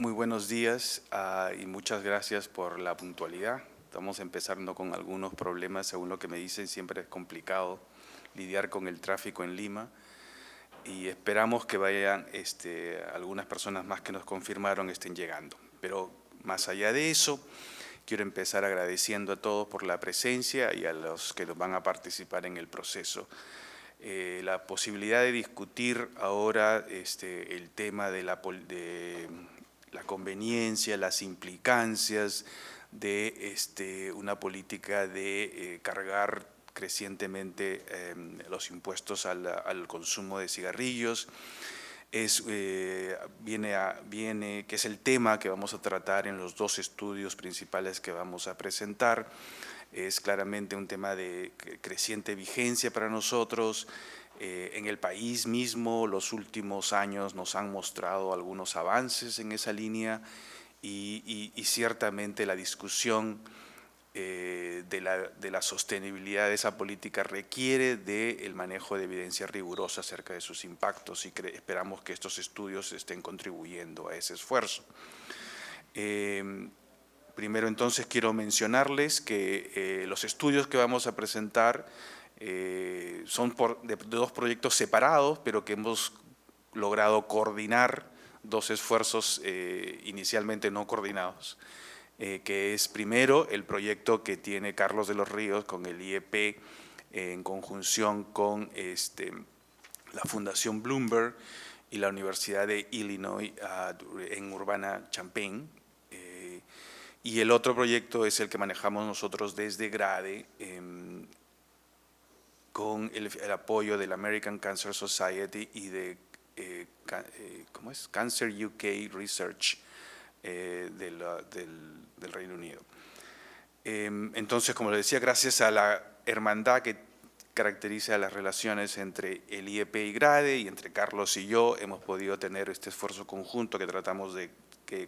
Muy buenos días y muchas gracias por la puntualidad. Estamos empezando con algunos problemas, según lo que me dicen, siempre es complicado lidiar con el tráfico en Lima y esperamos que vayan algunas personas más que nos confirmaron estén llegando. Pero más allá de eso, quiero empezar agradeciendo a todos por la presencia y a los que van a participar en el proceso. La posibilidad de discutir ahora el tema de la conveniencia, las implicancias de una política de cargar crecientemente los impuestos al consumo de cigarrillos, que es el tema que vamos a tratar en los dos estudios principales que vamos a presentar. Es claramente un tema de creciente vigencia para nosotros. En el país mismo, los últimos años nos han mostrado algunos avances en esa línea y ciertamente la discusión de la sostenibilidad de esa política requiere del manejo de evidencia rigurosa acerca de sus impactos y esperamos que estos estudios estén contribuyendo a ese esfuerzo. Primero entonces quiero mencionarles que los estudios que vamos a presentar son de dos proyectos separados, pero que hemos logrado coordinar dos esfuerzos inicialmente no coordinados, que es primero el proyecto que tiene Carlos de los Ríos con el IEP en conjunción con la Fundación Bloomberg y la Universidad de Illinois en Urbana-Champaign. Y el otro proyecto es el que manejamos nosotros desde GRADE con el apoyo del American Cancer Society y de Cancer UK Research del Reino Unido. Entonces, como les decía, gracias a la hermandad que caracteriza las relaciones entre el IEP y GRADE y entre Carlos y yo, hemos podido tener este esfuerzo conjunto que tratamos de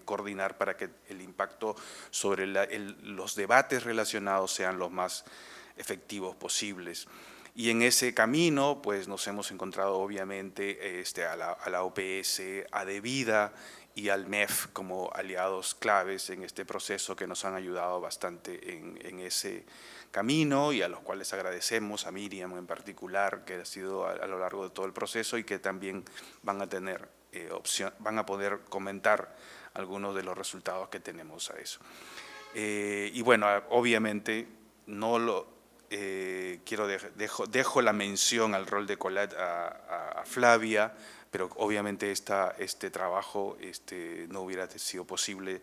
coordinar para que el impacto sobre los debates relacionados sean los más efectivos posibles. Y en ese camino, pues nos hemos encontrado obviamente a la OPS, a DEVIDA y al MEF como aliados claves en este proceso que nos han ayudado bastante en ese camino y a los cuales agradecemos, a Miriam en particular, que ha sido a lo largo de todo el proceso y que también van a tener van a poder comentar algunos de los resultados que tenemos a eso. Y bueno, obviamente no lo dejo la mención al rol de Colat a Flavia, pero obviamente este trabajo no hubiera sido posible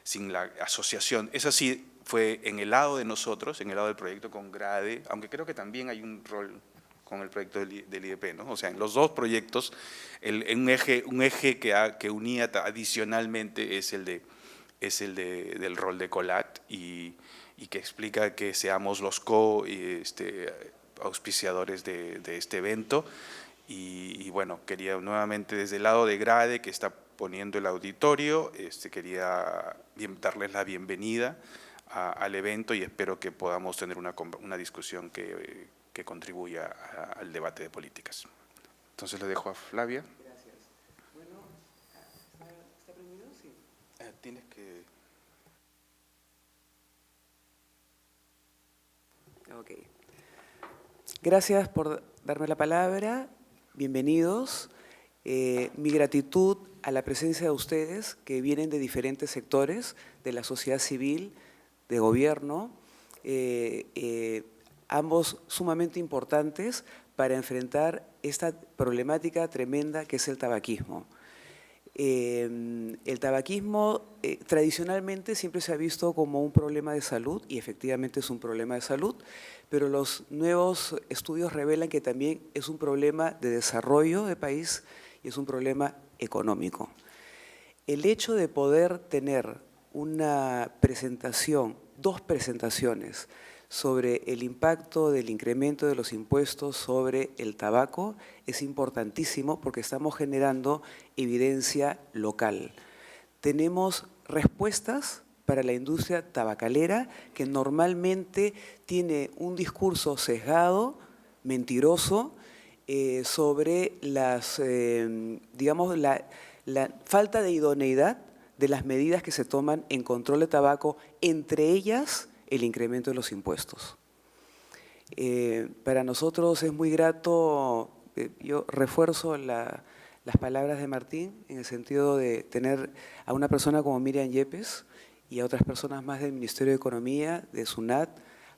sin la asociación. Eso sí fue en el lado de nosotros, en el lado del proyecto con GRADE, aunque creo que también hay un rol con el proyecto del IEP, ¿no? O sea, en los dos proyectos, un eje que unía adicionalmente es el del rol de Colat y que explica que seamos los auspiciadores de este evento. Y bueno, quería nuevamente desde el lado de GRADE, que está poniendo el auditorio, quería darles la bienvenida al evento y espero que podamos tener una discusión que contribuya al debate de políticas. Entonces le dejo a Flavia. Gracias. Bueno, ¿está prendido? Sí. Tienes que… Ok. Gracias por darme la palabra. Bienvenidos. Mi gratitud a la presencia de ustedes que vienen de diferentes sectores, de la sociedad civil, de gobierno, ambos sumamente importantes para enfrentar esta problemática tremenda que es el tabaquismo. El tabaquismo tradicionalmente siempre se ha visto como un problema de salud y efectivamente es un problema de salud, pero los nuevos estudios revelan que también es un problema de desarrollo de país y es un problema económico. El hecho de poder tener una presentación, dos presentaciones sobre el impacto del incremento de los impuestos sobre el tabaco es importantísimo porque estamos generando evidencia local. Tenemos respuestas para la industria tabacalera que normalmente tiene un discurso sesgado, mentiroso, sobre digamos, la falta de idoneidad de las medidas que se toman en control de tabaco, entre ellas el incremento de los impuestos. Para nosotros es muy grato, yo refuerzo las palabras de Martín en el sentido de tener a una persona como Miriam Yepes y a otras personas más del Ministerio de Economía, de SUNAT,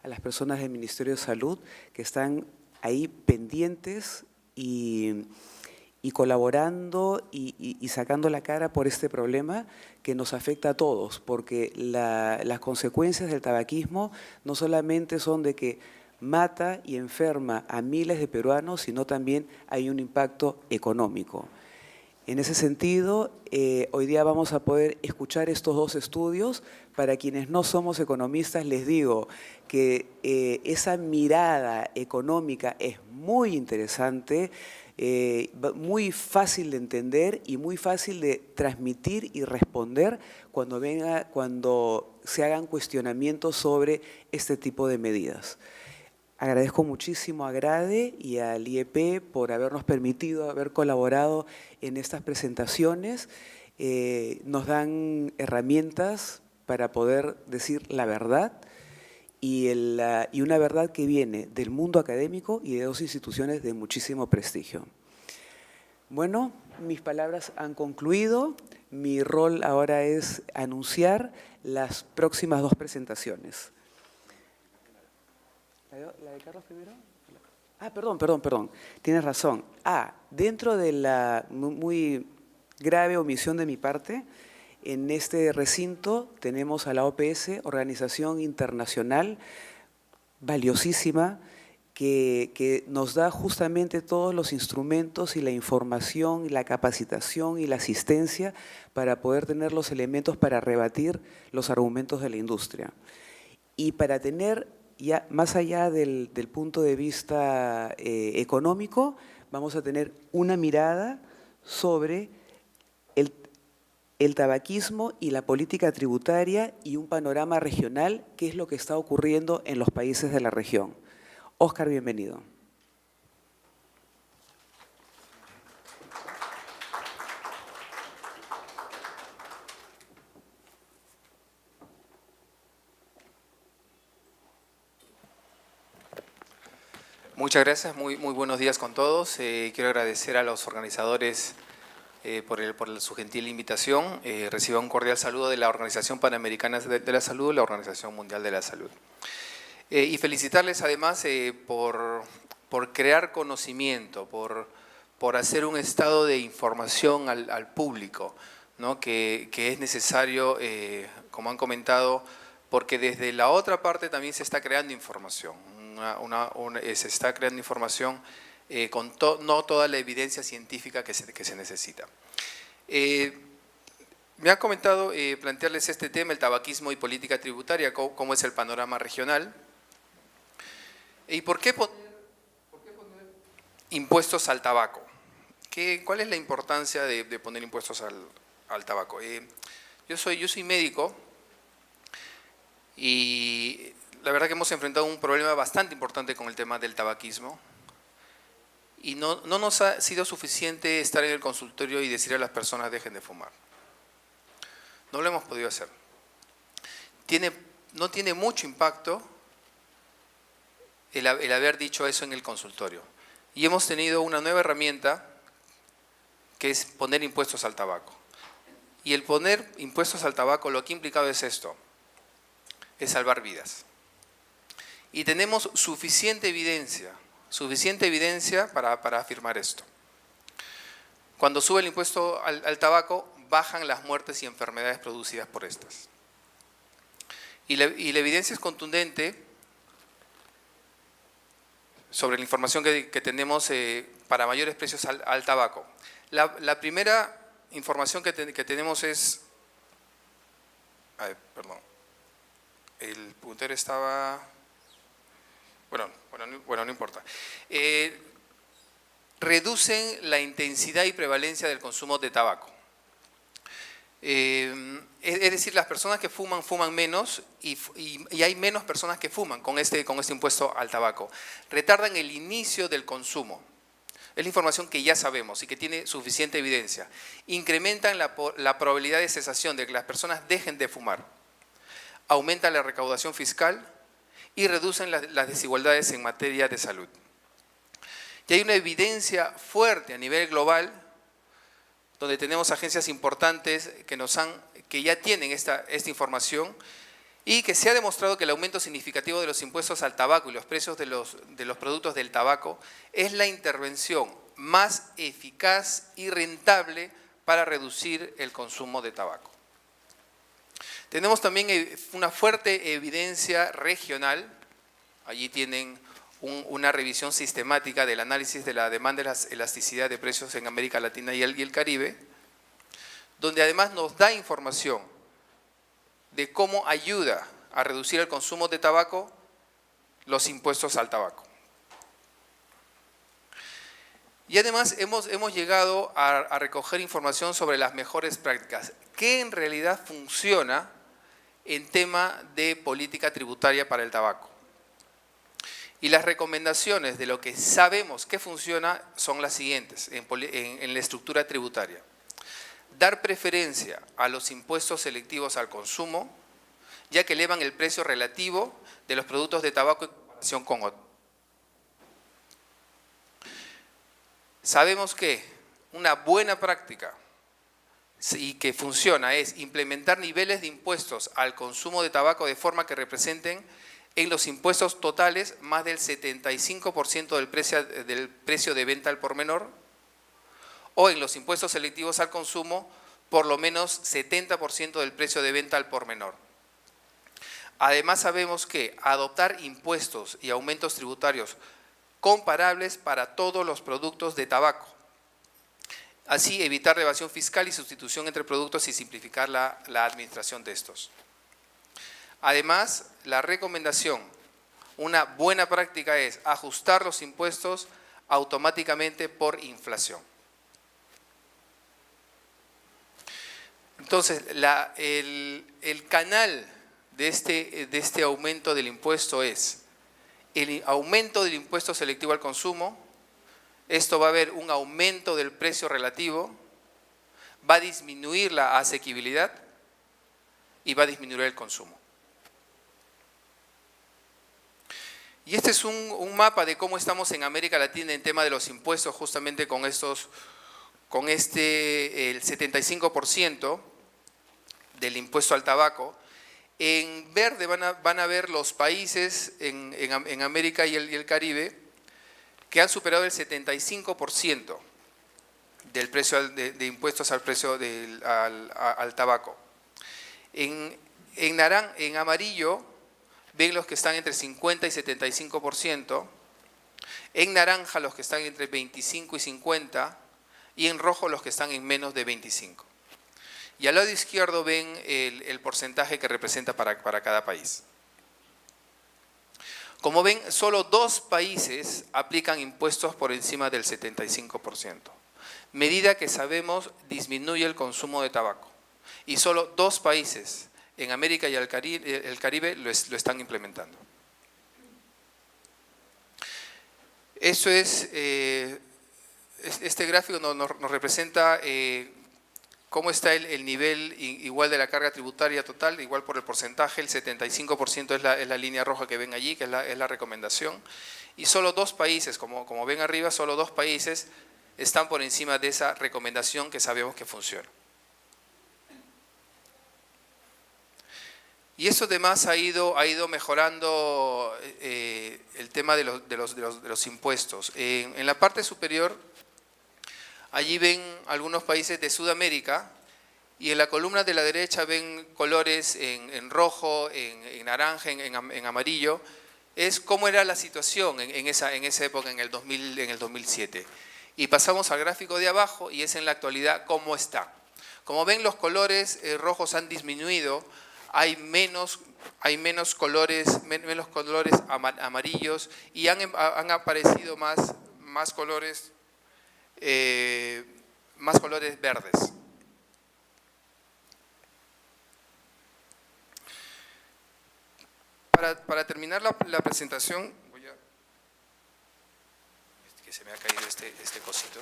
a las personas del Ministerio de Salud que están ahí pendientes y colaborando y sacando la cara por este problema que nos afecta a todos, porque las consecuencias del tabaquismo no solamente son de que mata y enferma a miles de peruanos, sino también hay un impacto económico. En ese sentido, hoy día vamos a poder escuchar estos dos estudios. Para quienes no somos economistas, les digo que esa mirada económica es muy interesante, muy fácil de entender y muy fácil de transmitir y responder cuando se hagan cuestionamientos sobre este tipo de medidas. Agradezco muchísimo a GRADE y al IEP por habernos permitido haber colaborado en estas presentaciones. Nos dan herramientas para poder decir la verdad y una verdad que viene del mundo académico y de dos instituciones de muchísimo prestigio. Bueno, mis palabras han concluido. Mi rol ahora es anunciar las próximas dos presentaciones. ¿La de Carlos primero? Perdón. Tienes razón. Dentro de la muy grave omisión de mi parte, en este recinto tenemos a la OPS, organización internacional valiosísima, que nos da justamente todos los instrumentos y la información, y la capacitación y la asistencia para poder tener los elementos para rebatir los argumentos de la industria. Y para tener, ya más allá del punto de vista económico, vamos a tener una mirada sobre el tabaquismo y la política tributaria y un panorama regional, qué es lo que está ocurriendo en los países de la región. Óscar, bienvenido. Muchas gracias, muy buenos días con todos. Quiero agradecer a los organizadores por su gentil invitación. Recibo un cordial saludo de la Organización Panamericana de la Salud y la Organización Mundial de la Salud. Y felicitarles además por crear conocimiento, por hacer un estado de información al público, ¿no? que es necesario, como han comentado, porque desde la otra parte también se está creando información. Se está creando información con no toda la evidencia científica que se necesita. Me han comentado plantearles este tema, el tabaquismo y política tributaria, cómo es el panorama regional. ¿Y por qué poner impuestos al tabaco? ¿Cuál es la importancia de poner impuestos al tabaco? Yo soy médico y la verdad que hemos enfrentado un problema bastante importante con el tema del tabaquismo y no nos ha sido suficiente estar en el consultorio y decir a las personas dejen de fumar. No lo hemos podido hacer. No tiene mucho impacto el haber dicho eso en el consultorio. Y hemos tenido una nueva herramienta que es poner impuestos al tabaco. Y el poner impuestos al tabaco lo que ha implicado es esto, es salvar vidas. Y tenemos suficiente evidencia para afirmar esto. Cuando sube el impuesto al tabaco, bajan las muertes y enfermedades producidas por estas. Y la evidencia es contundente sobre la información que tenemos para mayores precios al tabaco. La primera información que tenemos es… perdón. El puntero estaba… Bueno, no importa. Reducen la intensidad y prevalencia del consumo de tabaco. Es decir, las personas que fuman menos y hay menos personas que fuman con este impuesto al tabaco. Retardan el inicio del consumo. Es la información que ya sabemos y que tiene suficiente evidencia. Incrementan la probabilidad de cesación, de que las personas dejen de fumar. Aumentan la recaudación fiscal y reducen las desigualdades en materia de salud. Y hay una evidencia fuerte a nivel global, donde tenemos agencias importantes que ya tienen esta información, y que se ha demostrado que el aumento significativo de los impuestos al tabaco y los precios de los productos del tabaco es la intervención más eficaz y rentable para reducir el consumo de tabaco. Tenemos también una fuerte evidencia regional. Allí tienen una revisión sistemática del análisis de la demanda y la elasticidad de precios en América Latina y el Caribe, donde además nos da información de cómo ayuda a reducir el consumo de tabaco los impuestos al tabaco. Y además hemos llegado a recoger información sobre las mejores prácticas, qué en realidad funciona en tema de política tributaria para el tabaco. Y las recomendaciones de lo que sabemos que funciona son las siguientes en la estructura tributaria. Dar preferencia a los impuestos selectivos al consumo, ya que elevan el precio relativo de los productos de tabaco en comparación con otros. Sabemos que una buena práctica y que funciona es implementar niveles de impuestos al consumo de tabaco de forma que representen en los impuestos totales más del 75% del precio de venta al por menor, o en los impuestos selectivos al consumo, por lo menos 70% del precio de venta al por menor. Además sabemos que adoptar impuestos y aumentos tributarios comparables para todos los productos de tabaco. Así evitar la evasión fiscal y sustitución entre productos y simplificar la administración de estos. Además, la recomendación, una buena práctica es ajustar los impuestos automáticamente por inflación. Entonces, el canal de este aumento del impuesto es el aumento del impuesto selectivo al consumo. Esto va a haber un aumento del precio relativo, va a disminuir la asequibilidad y va a disminuir el consumo. Y este es un mapa de cómo estamos en América Latina en tema de los impuestos, justamente con el 75% del impuesto al tabaco. En verde van a ver los países en América y el Caribe que han superado el 75% del precio de impuestos al precio al tabaco. En amarillo ven los que están entre 50 y 75%, en naranja los que están entre 25 y 50, y en rojo los que están en menos de 25. Y al lado izquierdo ven el porcentaje que representa para cada país. Como ven, solo 2 países aplican impuestos por encima del 75%, medida que sabemos disminuye el consumo de tabaco. Y solo 2 países en América y el Caribe lo están implementando. Eso es, este gráfico nos representa cómo está el nivel igual de la carga tributaria total, igual por el porcentaje. El 75% es la línea roja que ven allí, que es la recomendación. Y solo 2 países, como ven arriba, solo 2 países están por encima de esa recomendación que sabemos que funciona. Y eso además ha ido mejorando el tema de los impuestos. En la parte superior, allí ven algunos países de Sudamérica, y en la columna de la derecha ven colores en rojo, en naranja, en amarillo. Es cómo era la situación en esa época, en el 2007. Y pasamos al gráfico de abajo y es en la actualidad cómo está. Como ven, los colores rojos han disminuido. Hay menos colores amarillos, y han aparecido más colores verdes. Para terminar la presentación, voy a... se me ha caído este cosito.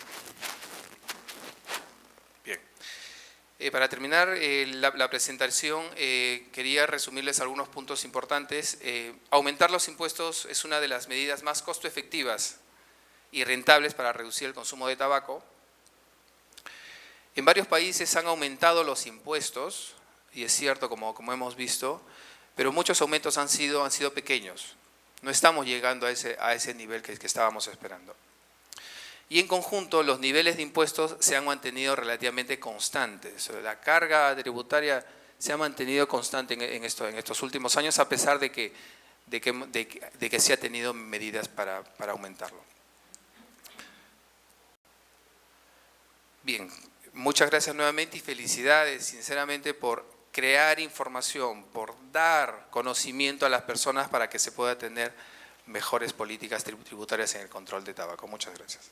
Bien. Para terminar la presentación, quería resumirles algunos puntos importantes. Aumentar los impuestos es una de las medidas más costo efectivas y rentables para reducir el consumo de tabaco. En varios países han aumentado los impuestos, y es cierto, como hemos visto, pero muchos aumentos han sido pequeños. No estamos llegando a ese nivel que estábamos esperando. Y en conjunto, los niveles de impuestos se han mantenido relativamente constantes. La carga tributaria se ha mantenido constante en estos últimos años, a pesar de que se ha tenido medidas para aumentarlo. Bien, muchas gracias nuevamente y felicidades, sinceramente, por crear información, por dar conocimiento a las personas para que se pueda tener mejores políticas tributarias en el control de tabaco. Muchas gracias.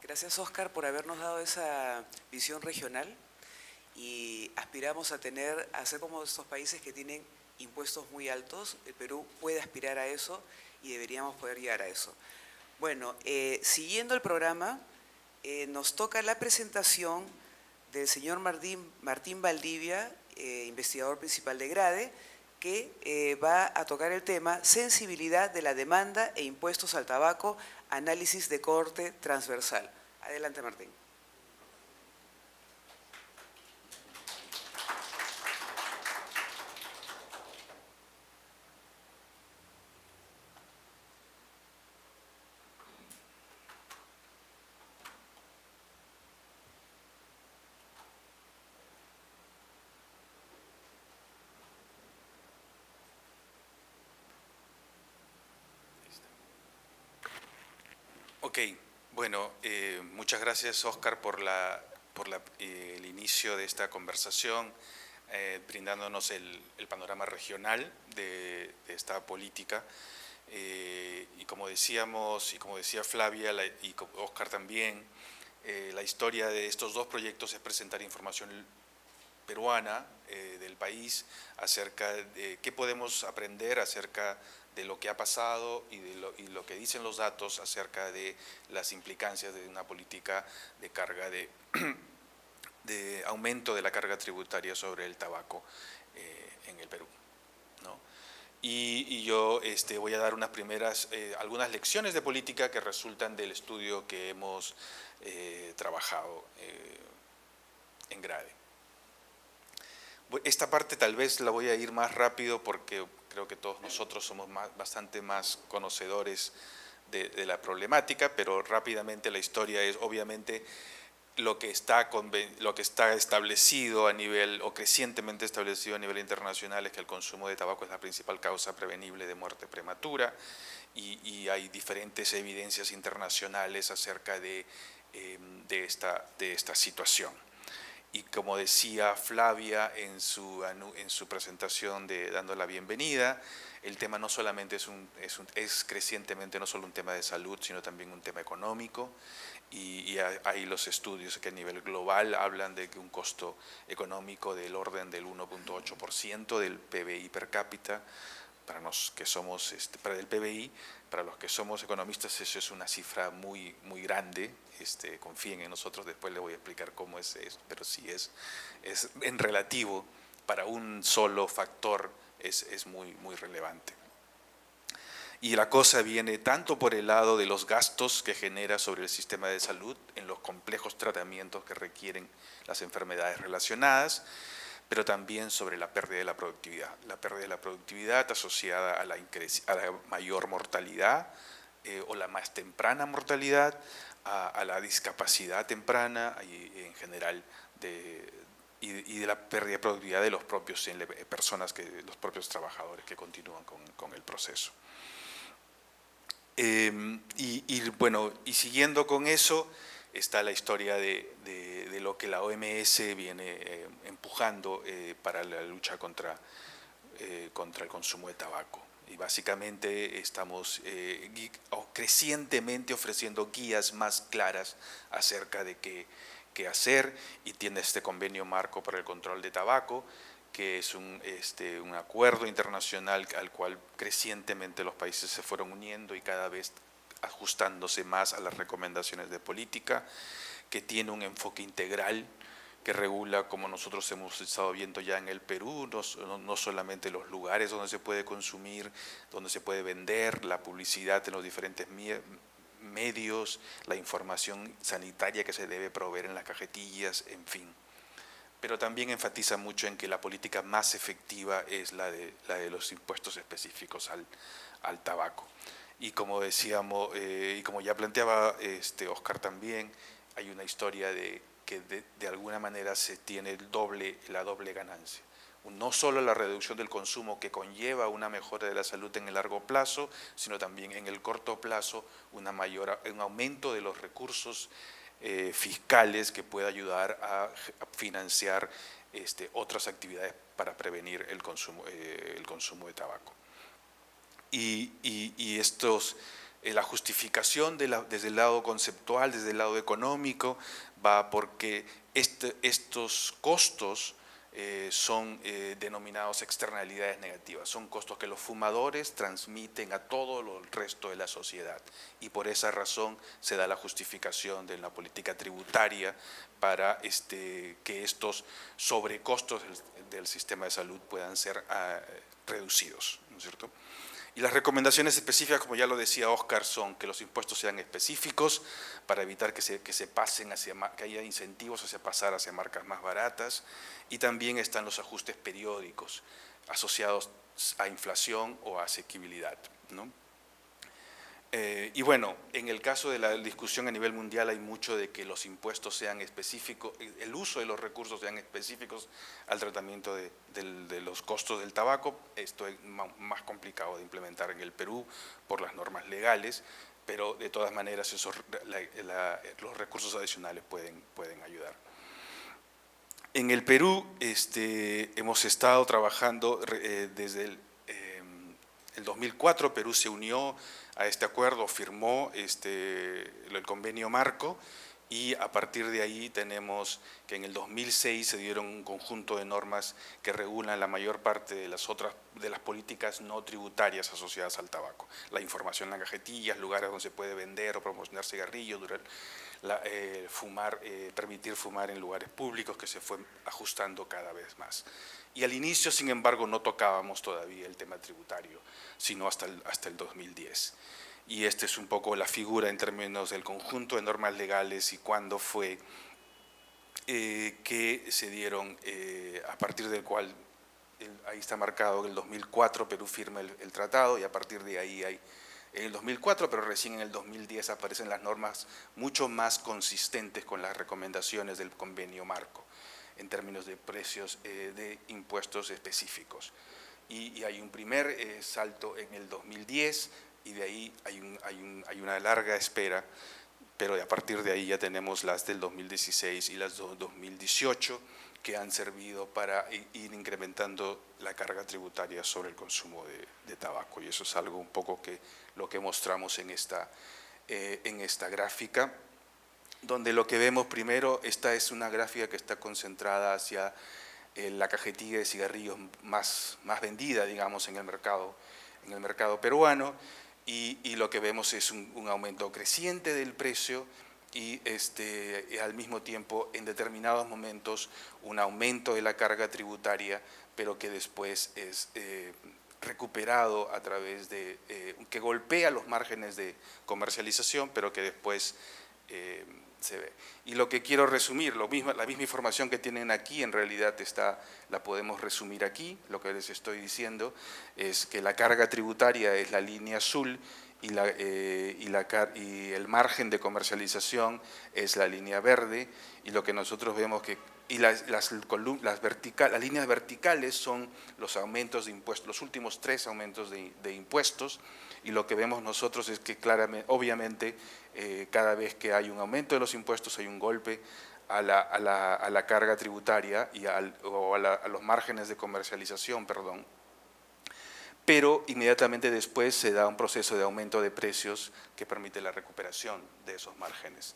Gracias, Óscar, por habernos dado esa visión regional, y aspiramos a ser como estos países que tienen impuestos muy altos. El Perú puede aspirar a eso y deberíamos poder llegar a eso. Bueno, siguiendo el programa, nos toca la presentación del señor Martín Valdivia, investigador principal de GRADE, que va a tocar el tema sensibilidad de la demanda e impuestos al tabaco, análisis de corte transversal. Adelante, Martín. Ok, bueno, muchas gracias, Óscar, por el inicio de esta conversación, brindándonos el panorama regional de esta política. Y como decíamos, y como decía Flavia y Óscar también, la historia de estos dos proyectos es presentar información peruana del país acerca de qué podemos aprender acerca de lo que ha pasado y lo que dicen los datos acerca de las implicancias de una política de carga de aumento de la carga tributaria sobre el tabaco en el Perú, ¿no? Y yo voy a dar algunas lecciones de política que resultan del estudio que hemos trabajado en GRADE. Esta parte tal vez la voy a ir más rápido porque creo que todos nosotros somos bastante más conocedores de la problemática, pero rápidamente la historia es obviamente lo que está establecido a nivel, o crecientemente establecido a nivel internacional, es que el consumo de tabaco es la principal causa prevenible de muerte prematura, y hay diferentes evidencias internacionales acerca de esta situación. Y como decía Flavia en su presentación dando la bienvenida, el tema no solamente es crecientemente no solo un tema de salud, sino también un tema económico, y hay los estudios que a nivel global hablan de que un costo económico del orden del 1.8% del PBI per cápita, para los que somos, para el PBI, para los que somos economistas, eso es una cifra muy, muy grande. Confíen en nosotros, después les voy a explicar cómo es eso, pero sí es en relativo, para un solo factor es muy, muy relevante. Y la cosa viene tanto por el lado de los gastos que genera sobre el sistema de salud en los complejos tratamientos que requieren las enfermedades relacionadas, pero también sobre la pérdida de la productividad. La pérdida de la productividad asociada a la mayor mortalidad o la más temprana mortalidad, a la discapacidad temprana y en general y de la pérdida de productividad de los propios los propios trabajadores que continúan con el proceso. Bueno, y siguiendo con eso, está la historia de lo que la OMS viene empujando para la lucha contra el consumo de tabaco. Y básicamente estamos crecientemente ofreciendo guías más claras acerca de qué hacer, y tiene este convenio marco para el control de tabaco, que es un acuerdo internacional al cual crecientemente los países se fueron uniendo y cada vez ajustándose más a las recomendaciones de política, que tiene un enfoque integral, que regula, como nosotros hemos estado viendo ya en el Perú, no solamente los lugares donde se puede consumir, donde se puede vender, la publicidad en los diferentes medios, la información sanitaria que se debe proveer en las cajetillas, en fin. Pero también enfatiza mucho en que la política más efectiva es la de los impuestos específicos al tabaco. Y como decíamos, y como ya planteaba Oscar también, hay una historia de que de alguna manera se tiene la doble ganancia. No solo la reducción del consumo que conlleva una mejora de la salud en el largo plazo, sino también en el corto plazo un aumento de los recursos fiscales que pueda ayudar a financiar otras actividades para prevenir el consumo de tabaco. Y la justificación desde el lado conceptual, desde el lado económico, va porque estos costos son denominados externalidades negativas, son costos que los fumadores transmiten a todo el resto de la sociedad, y por esa razón se da la justificación de la política tributaria para que estos sobrecostos del sistema de salud puedan ser reducidos, ¿no es cierto? Y las recomendaciones específicas, como ya lo decía Oscar, son que los impuestos sean específicos para evitar que se pasen que haya incentivos hacia pasar hacia marcas más baratas, y también están los ajustes periódicos asociados a inflación o a asequibilidad, ¿no? Y bueno, en el caso de la discusión a nivel mundial hay mucho de que los impuestos sean específicos, el uso de los recursos sean específicos al tratamiento de los costos del tabaco. Esto es más complicado de implementar en el Perú por las normas legales, pero de todas maneras los recursos adicionales pueden ayudar. En el Perú hemos estado trabajando desde el 2004, Perú se unió a este acuerdo, firmó el convenio marco, y a partir de ahí tenemos que en el 2006 se dieron un conjunto de normas que regulan la mayor parte de las políticas no tributarias asociadas al tabaco. La información en las cajetillas, lugares donde se puede vender o promocionar cigarrillos, permitir fumar en lugares públicos, que se fue ajustando cada vez más. Y al inicio, sin embargo, no tocábamos todavía el tema tributario, sino hasta el 2010. Y esta es un poco la figura en términos del conjunto de normas legales y cuándo fue que se dieron, a partir del cual, ahí está marcado que en el 2004 Perú firma el tratado, y a partir de ahí hay, en el 2004, pero recién en el 2010 aparecen las normas mucho más consistentes con las recomendaciones del convenio marco, en términos de precios de impuestos específicos. Y hay un primer salto en el 2010, y de ahí hay una larga espera, pero a partir de ahí ya tenemos las del 2016 y las del 2018, que han servido para ir incrementando la carga tributaria sobre el consumo de tabaco. Y eso es algo un poco lo que mostramos en esta gráfica, donde lo que vemos primero, esta es una gráfica que está concentrada hacia la cajetilla de cigarrillos más vendida, digamos, en el mercado peruano, y lo que vemos es un aumento creciente del precio, y al mismo tiempo, en determinados momentos, un aumento de la carga tributaria, pero que después es recuperado a través que golpea los márgenes de comercialización, pero que después se ve. Y lo que quiero resumir, la misma información que tienen aquí, en realidad la podemos resumir aquí. Lo que les estoy diciendo es que la carga tributaria es la línea azul, y el margen de comercialización es la línea verde, y lo que nosotros vemos las líneas verticales son los aumentos de impuestos, los últimos 3 aumentos de impuestos, y lo que vemos nosotros es que claramente, obviamente, cada vez que hay un aumento de los impuestos hay un golpe a la carga tributaria o a los márgenes de comercialización, perdón. Pero inmediatamente después se da un proceso de aumento de precios que permite la recuperación de esos márgenes.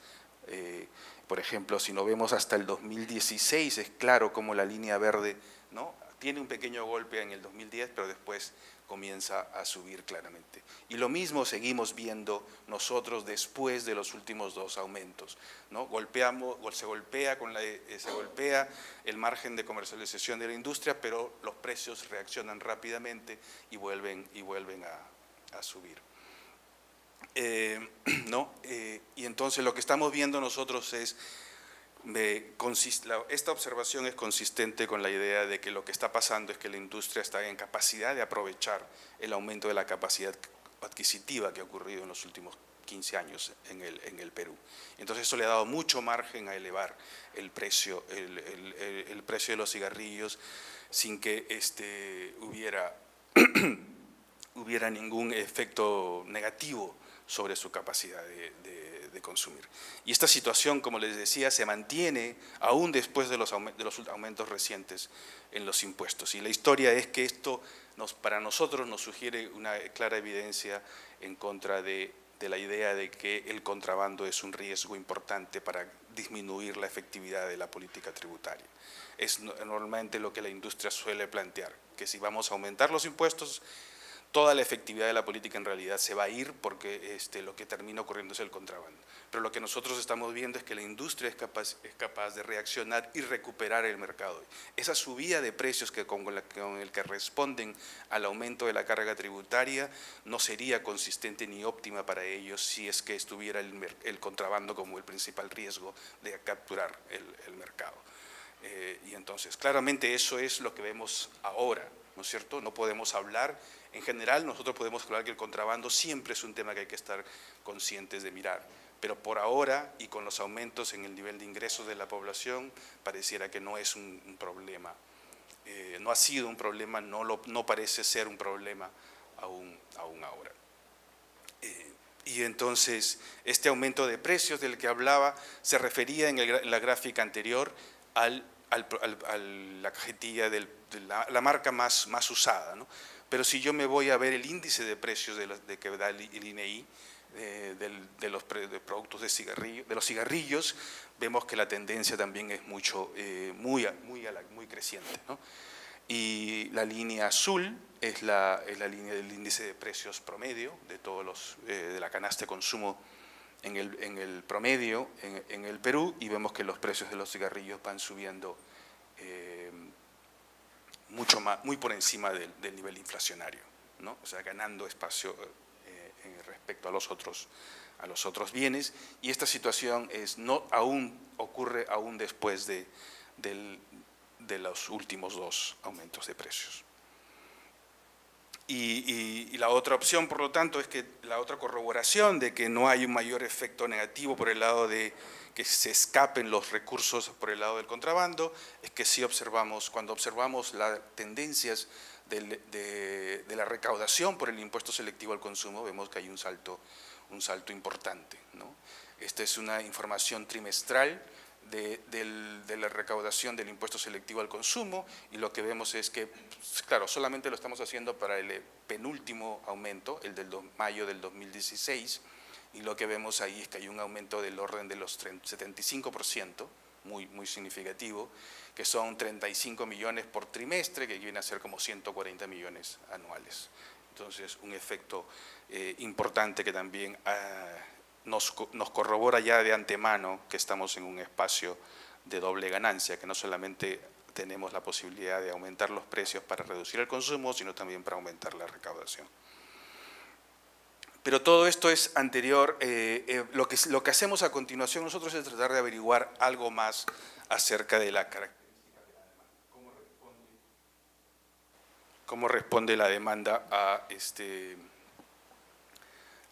Por ejemplo, si nos vemos hasta el 2016, es claro cómo la línea verde, ¿no?, tiene un pequeño golpe en el 2010, pero después comienza a subir claramente. Y lo mismo seguimos viendo nosotros después de los últimos 2 aumentos, ¿no? Se golpea el margen de comercialización de la industria, pero los precios reaccionan rápidamente y vuelven a subir. ¿No? Y entonces lo que estamos viendo nosotros es, esta observación es consistente con la idea de que lo que está pasando es que la industria está en capacidad de aprovechar el aumento de la capacidad adquisitiva que ha ocurrido en los últimos 15 años en el Perú. Entonces eso le ha dado mucho margen a elevar el precio de los cigarrillos sin que hubiera ningún efecto negativo sobre su capacidad de consumir. Y esta situación, como les decía, se mantiene aún después de los aumentos recientes en los impuestos. Y la historia es que esto para nosotros nos sugiere una clara evidencia en contra de la idea de que el contrabando es un riesgo importante para disminuir la efectividad de la política tributaria. Es normalmente lo que la industria suele plantear, que si vamos a aumentar los impuestos, toda la efectividad de la política en realidad se va a ir porque lo que termina ocurriendo es el contrabando. Pero lo que nosotros estamos viendo es que la industria es capaz de reaccionar y recuperar el mercado. Esa subida de precios con el que responden al aumento de la carga tributaria no sería consistente ni óptima para ellos si es que estuviera el contrabando como el principal riesgo de capturar el mercado. Y entonces, claramente eso es lo que vemos ahora, ¿no es cierto? No podemos hablar, en general nosotros podemos hablar que el contrabando siempre es un tema que hay que estar conscientes de mirar, pero por ahora y con los aumentos en el nivel de ingresos de la población, pareciera que no es un problema, no ha sido un problema, no parece ser un problema aún ahora. Y entonces, este aumento de precios del que hablaba se refería en la gráfica anterior a la cajetilla de la marca más usada, ¿no? Pero si yo me voy a ver el índice de precios que da el INEI de los productos de los cigarrillos, vemos que la tendencia también es muy creciente, ¿no? Y la línea azul es la línea del índice de precios promedio de la canasta de consumo en el promedio en el Perú, y vemos que los precios de los cigarrillos van subiendo muy por encima del nivel inflacionario, ¿no? O sea, ganando espacio respecto a los otros bienes, y esta situación ocurre aún después de los últimos 2 aumentos de precios. Y la otra opción, por lo tanto, es que la otra corroboración de que no hay un mayor efecto negativo por el lado de que se escapen los recursos por el lado del contrabando, es que sí cuando observamos las tendencias de la recaudación por el impuesto selectivo al consumo, vemos que hay un salto importante, ¿no? Esta es una información trimestral de la recaudación del impuesto selectivo al consumo, y lo que vemos es que, claro, solamente lo estamos haciendo para el penúltimo aumento, el del mayo del 2016, y lo que vemos ahí es que hay un aumento del orden de los 75%, muy significativo, que son 35 millones por trimestre, que viene a ser como 140 millones anuales. Entonces, un efecto importante que también nos corrobora ya de antemano que estamos en un espacio de doble ganancia, que no solamente tenemos la posibilidad de aumentar los precios para reducir el consumo, sino también para aumentar la recaudación. Pero todo esto es anterior. Lo que hacemos a continuación nosotros es tratar de averiguar algo más acerca de la característica de la demanda. ¿Cómo responde la demanda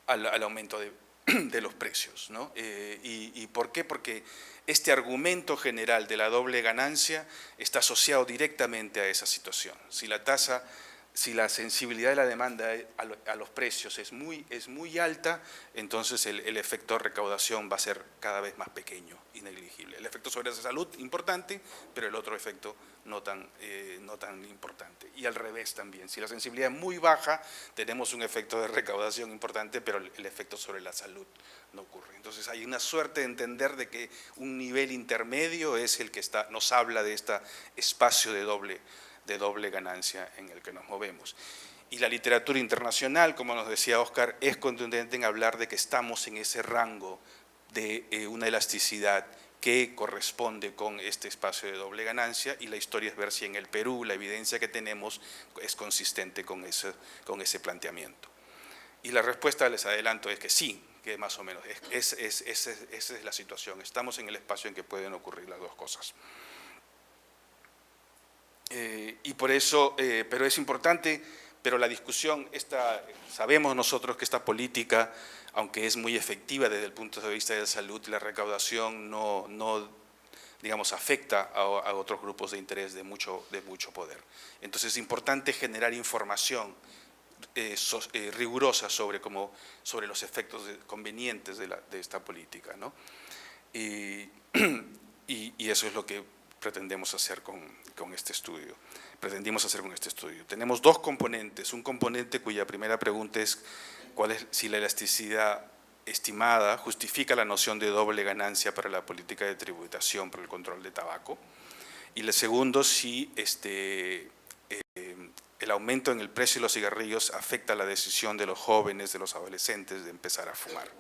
al aumento de los precios, ¿no? ¿Y por qué? Porque este argumento general de la doble ganancia está asociado directamente a esa situación. Si la sensibilidad de la demanda a los precios es muy alta, entonces el efecto de recaudación va a ser cada vez más pequeño y negligible. El efecto sobre la salud importante, pero el otro efecto no tan importante. Y al revés también, si la sensibilidad es muy baja, tenemos un efecto de recaudación importante, pero el efecto sobre la salud no ocurre. Entonces hay una suerte de entender de que un nivel intermedio es el que nos habla de este espacio de doble de doble ganancia en el que nos movemos. Y la literatura internacional, como nos decía Óscar, es contundente en hablar de que estamos en ese rango de una elasticidad que corresponde con este espacio de doble ganancia, y la historia es ver si en el Perú la evidencia que tenemos es consistente con ese planteamiento. Y la respuesta, les adelanto, es que sí, que más o menos, esa es la situación. Estamos en el espacio en que pueden ocurrir las dos cosas. Y por eso, pero es importante, pero la discusión, sabemos nosotros que esta política, aunque es muy efectiva desde el punto de vista de la salud y la recaudación, no digamos, afecta a otros grupos de interés de mucho poder. Entonces es importante generar información rigurosa sobre los efectos convenientes de esta política, ¿no? Y eso es lo que pretendemos hacer con este estudio. Tenemos dos componentes. Un componente cuya primera pregunta es si la elasticidad estimada justifica la noción de doble ganancia para la política de tributación para el control de tabaco. Y el segundo, si el aumento en el precio de los cigarrillos afecta la decisión de los jóvenes, de los adolescentes, de empezar a fumar.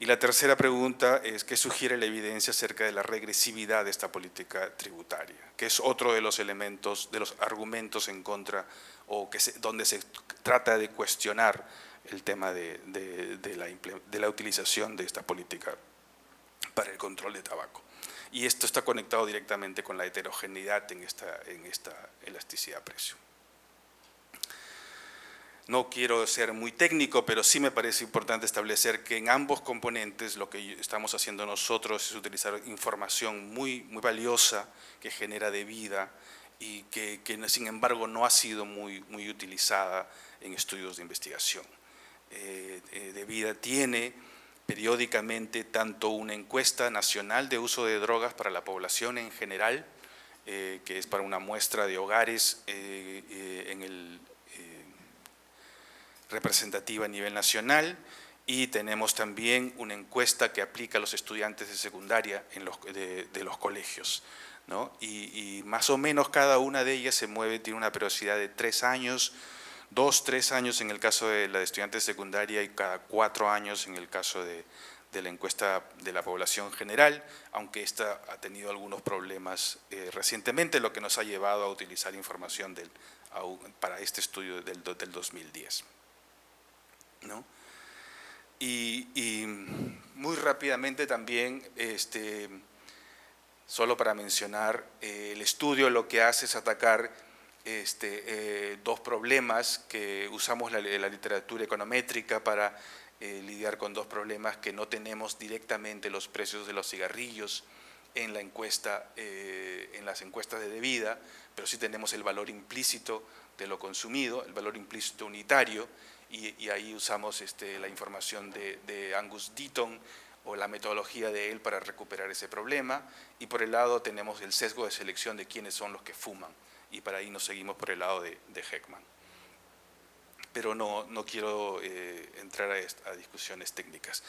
Y la tercera pregunta es ¿qué sugiere la evidencia acerca de la regresividad de esta política tributaria? Que es otro de los elementos, de los argumentos en contra, o donde se trata de cuestionar el tema de la utilización de esta política para el control de tabaco. Y esto está conectado directamente con la heterogeneidad en esta elasticidad-precio. No quiero ser muy técnico, pero sí me parece importante establecer que en ambos componentes lo que estamos haciendo nosotros es utilizar información muy valiosa que genera de vida y que sin embargo no ha sido muy utilizada en estudios de investigación. De vida tiene periódicamente tanto una encuesta nacional de uso de drogas para la población en general, que es para una muestra de hogares representativa a nivel nacional, y tenemos también una encuesta que aplica a los estudiantes de secundaria de los colegios, ¿no? Y más o menos cada una de ellas tiene una periodicidad de 3 años, 2-3 años en el caso de la de estudiantes de secundaria y cada 4 años en el caso de la encuesta de la población general, aunque esta ha tenido algunos problemas recientemente, lo que nos ha llevado a utilizar información para este estudio del 2010. ¿No? Y muy rápidamente también, solo para mencionar, el estudio lo que hace es atacar dos problemas que usamos la literatura econométrica para lidiar con dos problemas que no tenemos directamente los precios de los cigarrillos en las encuestas de vida, pero sí tenemos el valor implícito de lo consumido, el valor implícito unitario, y ahí usamos la información de Angus Deaton o la metodología de él para recuperar ese problema, y por el lado tenemos el sesgo de selección de quiénes son los que fuman, y para ahí nos seguimos por el lado de Heckman. Pero no quiero entrar a discusiones técnicas.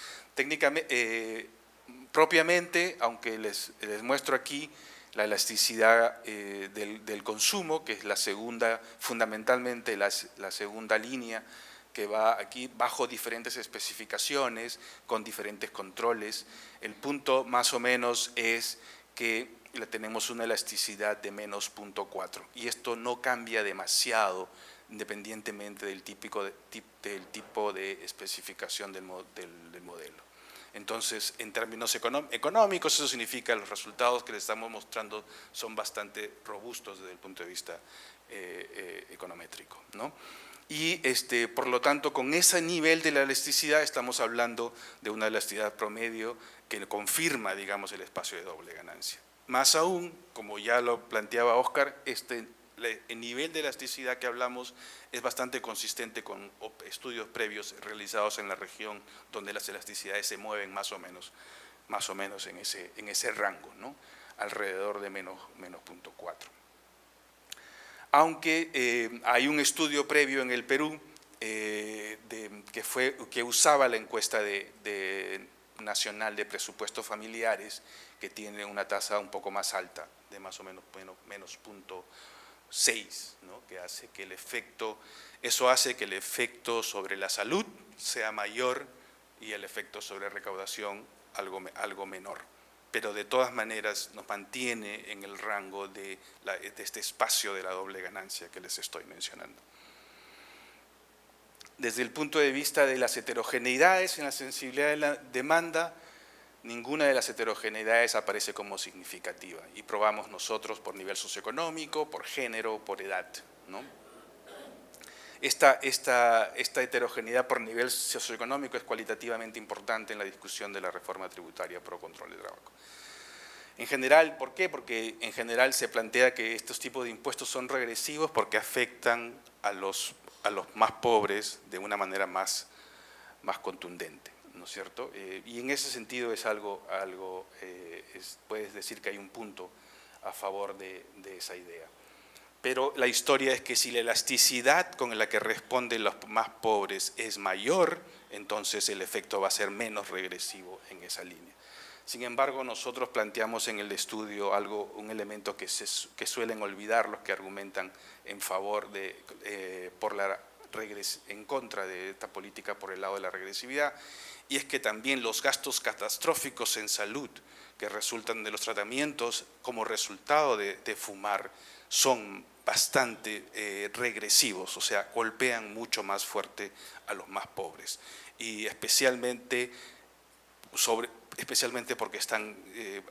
Propiamente, aunque les muestro aquí la elasticidad del consumo, que es la segunda, fundamentalmente la segunda línea, que va aquí bajo diferentes especificaciones, con diferentes controles. El punto más o menos es que tenemos una elasticidad de menos 0.4, y esto no cambia demasiado independientemente del tipo de especificación del modelo. Entonces, en términos económicos, eso significa que los resultados que les estamos mostrando son bastante robustos desde el punto de vista econométrico, ¿no? Y por lo tanto, con ese nivel de la elasticidad estamos hablando de una elasticidad promedio que confirma, digamos, el espacio de doble ganancia. Más aún, como ya lo planteaba Óscar, el nivel de elasticidad que hablamos es bastante consistente con estudios previos realizados en la región donde las elasticidades se mueven más o menos en ese rango, ¿no? Alrededor de menos 0.4. Aunque hay un estudio previo en el Perú que usaba la encuesta nacional de presupuestos familiares, que tiene una tasa un poco más alta, de más o menos 6, ¿no? Que hace que eso hace que el efecto sobre la salud sea mayor y el efecto sobre recaudación algo menor. Pero de todas maneras nos mantiene en el rango de este espacio de la doble ganancia que les estoy mencionando. Desde el punto de vista de las heterogeneidades en la sensibilidad de la demanda, ninguna de las heterogeneidades aparece como significativa y probamos nosotros por nivel socioeconómico, por género, por edad, ¿no? Esta heterogeneidad por nivel socioeconómico es cualitativamente importante en la discusión de la reforma tributaria pro control de trabajo. En general, ¿por qué? Porque en general se plantea que estos tipos de impuestos son regresivos porque afectan a los más pobres de una manera más contundente, ¿no es cierto? Y en ese sentido es puedes decir que hay un punto a favor de esa idea. Pero la historia es que si la elasticidad con la que responden los más pobres es mayor, entonces el efecto va a ser menos regresivo en esa línea. Sin embargo, nosotros planteamos en el estudio un elemento que suelen olvidar los que argumentan en favor en contra de esta política por el lado de la regresividad, y es que también los gastos catastróficos en salud que resultan de los tratamientos como resultado de fumar son bastante regresivos, o sea, golpean mucho más fuerte a los más pobres, y especialmente porque están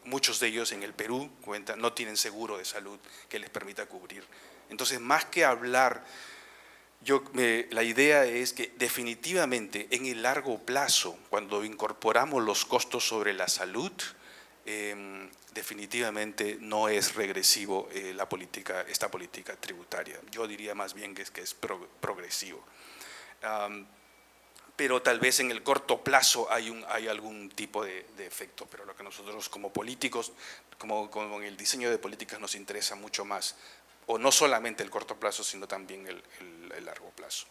muchos de ellos en el Perú, no tienen seguro de salud que les permita cubrir. Entonces, más que hablar, la idea es que definitivamente en el largo plazo, cuando incorporamos los costos sobre la salud, definitivamente no es regresivo esta política tributaria. Yo diría más bien que es progresivo. Pero tal vez en el corto plazo hay algún tipo de efecto, pero lo que nosotros como políticos, como en el diseño de políticas nos interesa mucho más, o no solamente el corto plazo, sino también el largo plazo.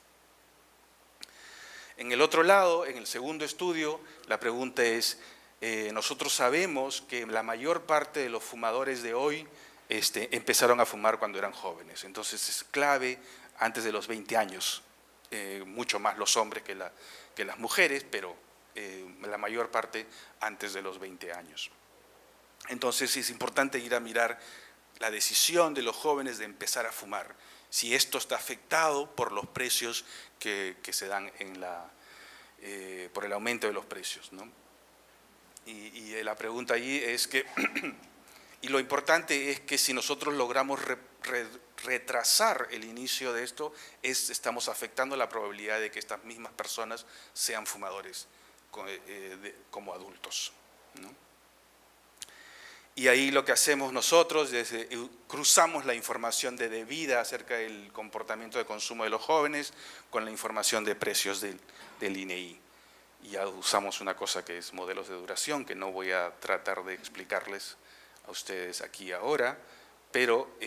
En el otro lado, en el segundo estudio, la pregunta es, nosotros sabemos que la mayor parte de los fumadores de hoy empezaron a fumar cuando eran jóvenes, entonces es clave antes de los 20 años, mucho más los hombres que las mujeres, pero la mayor parte antes de los 20 años. Entonces es importante ir a mirar la decisión de los jóvenes de empezar a fumar, si esto está afectado por los precios que se dan por el aumento de los precios, ¿no? Y la pregunta allí es que, y lo importante es que si nosotros logramos retrasar el inicio de esto, estamos afectando la probabilidad de que estas mismas personas sean fumadores como adultos, ¿no? Y ahí lo que hacemos nosotros es cruzamos la información de vida acerca del comportamiento de consumo de los jóvenes con la información de precios del INEI. Y ya usamos una cosa que es modelos de duración, que no voy a tratar de explicarles a ustedes aquí ahora, pero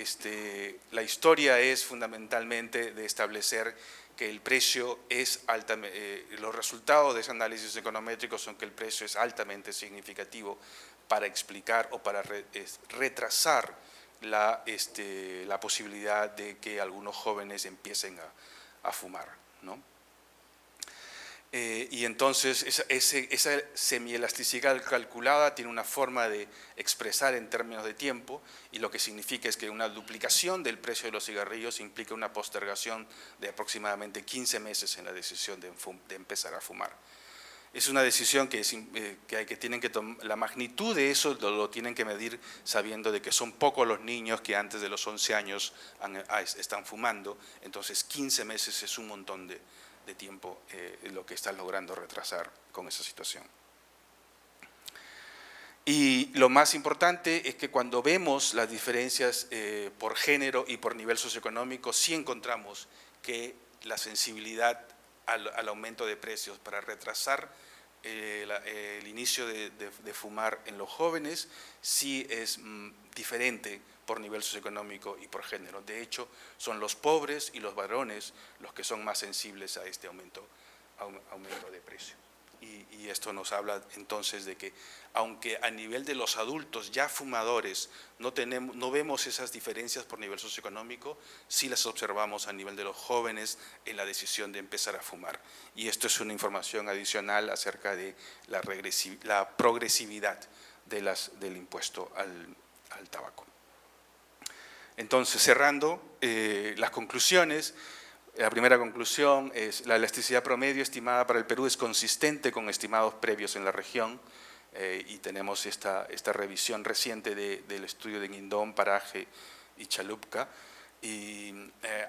la historia es fundamentalmente de establecer que el precio los resultados de ese análisis econométrico son que el precio es altamente significativo para explicar o para retrasar la posibilidad de que algunos jóvenes empiecen a fumar, ¿no? Y entonces esa semielasticidad calculada tiene una forma de expresar en términos de tiempo, y lo que significa es que una duplicación del precio de los cigarrillos implica una postergación de aproximadamente 15 meses en la decisión de empezar a fumar. Es una decisión que tienen que tomar, la magnitud de eso lo tienen que medir sabiendo de que son pocos los niños que antes de los 11 años están fumando, entonces 15 meses es un montón de tiempo lo que están logrando retrasar con esa situación. Y lo más importante es que cuando vemos las diferencias por género y por nivel socioeconómico, sí encontramos que la sensibilidad al aumento de precios para retrasar el inicio de fumar en los jóvenes sí es diferente por nivel socioeconómico y por género. De hecho, son los pobres y los varones los que son más sensibles a este aumento de precio. Y esto nos habla entonces de que, aunque a nivel de los adultos ya fumadores no vemos esas diferencias por nivel socioeconómico, sí las observamos a nivel de los jóvenes en la decisión de empezar a fumar. Y esto es una información adicional acerca de la progresividad del impuesto al tabaco. Entonces, cerrando las conclusiones. La primera conclusión es la elasticidad promedio estimada para el Perú es consistente con estimados previos en la región y tenemos esta revisión reciente del estudio de Guindón, Paraje y Chalupka, y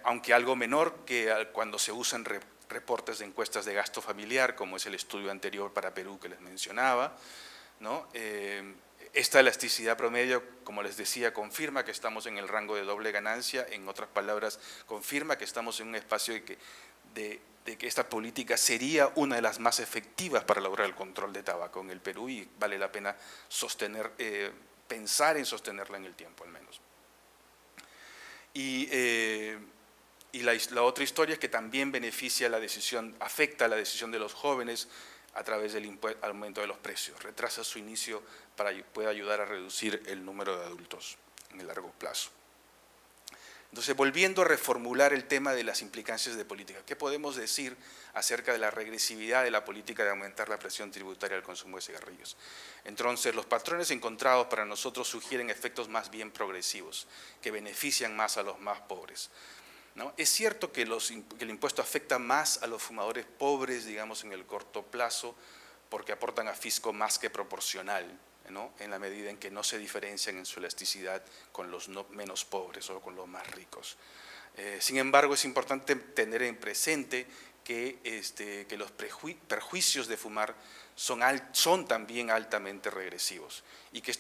aunque algo menor que cuando se usan reportes de encuestas de gasto familiar, como es el estudio anterior para Perú que les mencionaba, ¿no? Esta elasticidad promedio, como les decía, confirma que estamos en el rango de doble ganancia, en otras palabras, confirma que estamos en un espacio de que esta política sería una de las más efectivas para lograr el control de tabaco en el Perú y vale la pena pensar en sostenerla en el tiempo al menos. Y la otra historia es que también afecta a la decisión de los jóvenes a través del aumento de los precios, retrasa su inicio puede ayudar a reducir el número de adultos en el largo plazo. Entonces, volviendo a reformular el tema de las implicancias de política, ¿qué podemos decir acerca de la regresividad de la política de aumentar la presión tributaria al consumo de cigarrillos? Entonces, los patrones encontrados para nosotros sugieren efectos más bien progresivos, que benefician más a los más pobres, ¿no? Es cierto que el impuesto afecta más a los fumadores pobres, digamos, en el corto plazo, porque aportan a fisco más que proporcional, ¿no? En la medida en que no se diferencian en su elasticidad con los menos pobres o con los más ricos. Sin embargo, es importante tener en presente que los perjuicios de fumar son también altamente regresivos y que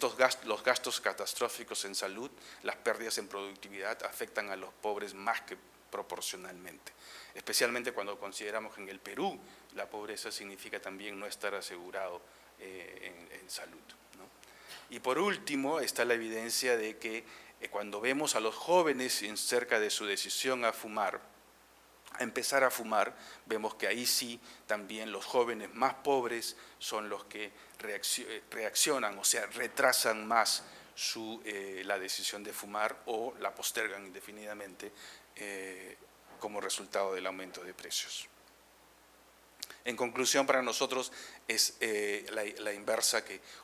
los gastos catastróficos en salud, las pérdidas en productividad afectan a los pobres más que proporcionalmente, especialmente cuando consideramos que en el Perú la pobreza significa también no estar asegurado en salud, ¿no? Y por último está la evidencia de que cuando vemos a los jóvenes cerca de su decisión a empezar a fumar, vemos que ahí sí también los jóvenes más pobres son los que reaccionan, o sea, retrasan más la decisión de fumar o la postergan indefinidamente como resultado del aumento de precios. En conclusión, para nosotros es la inversa,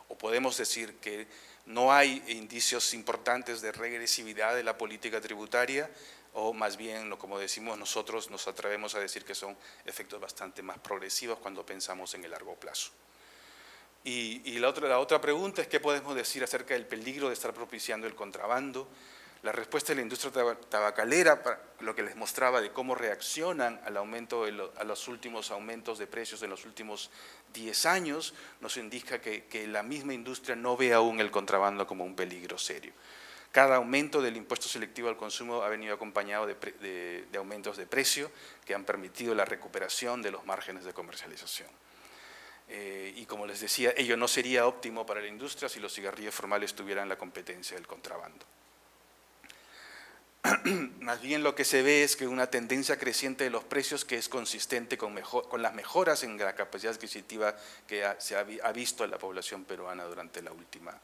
o podemos decir que no hay indicios importantes de regresividad de la política tributaria, o más bien, como decimos nosotros, nos atrevemos a decir que son efectos bastante más progresivos cuando pensamos en el largo plazo. Y la otra pregunta es ¿qué podemos decir acerca del peligro de estar propiciando el contrabando? La respuesta de la industria tabacalera, lo que les mostraba de cómo reaccionan al aumento a los últimos aumentos de precios en los últimos 10 años, nos indica que la misma industria no ve aún el contrabando como un peligro serio. Cada aumento del impuesto selectivo al consumo ha venido acompañado de aumentos de precio que han permitido la recuperación de los márgenes de comercialización. Y como les decía, ello no sería óptimo para la industria si los cigarrillos formales tuvieran la competencia del contrabando. Más bien lo que se ve es que una tendencia creciente de los precios que es consistente con las mejoras en la capacidad adquisitiva que se ha visto en la población peruana durante la última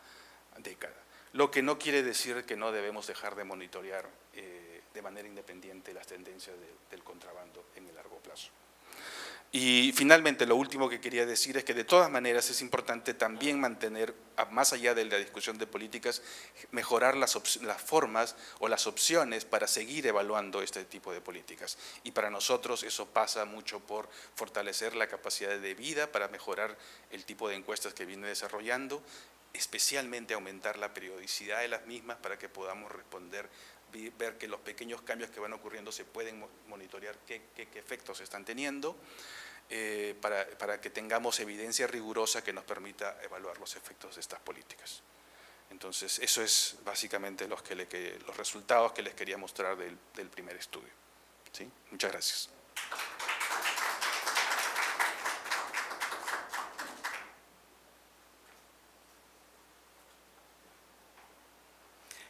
década. Lo que no quiere decir que no debemos dejar de monitorear de manera independiente las tendencias del contrabando en el largo plazo. Y finalmente, lo último que quería decir es que de todas maneras es importante también mantener, más allá de la discusión de políticas, mejorar las formas o las opciones para seguir evaluando este tipo de políticas. Y para nosotros eso pasa mucho por fortalecer la capacidad de vida para mejorar el tipo de encuestas que viene desarrollando, especialmente aumentar la periodicidad de las mismas para que podamos responder, ver que los pequeños cambios que van ocurriendo se pueden monitorear qué efectos están teniendo, para que tengamos evidencia rigurosa que nos permita evaluar los efectos de estas políticas. Entonces, eso es básicamente los resultados que les quería mostrar del primer estudio. ¿Sí? Muchas gracias.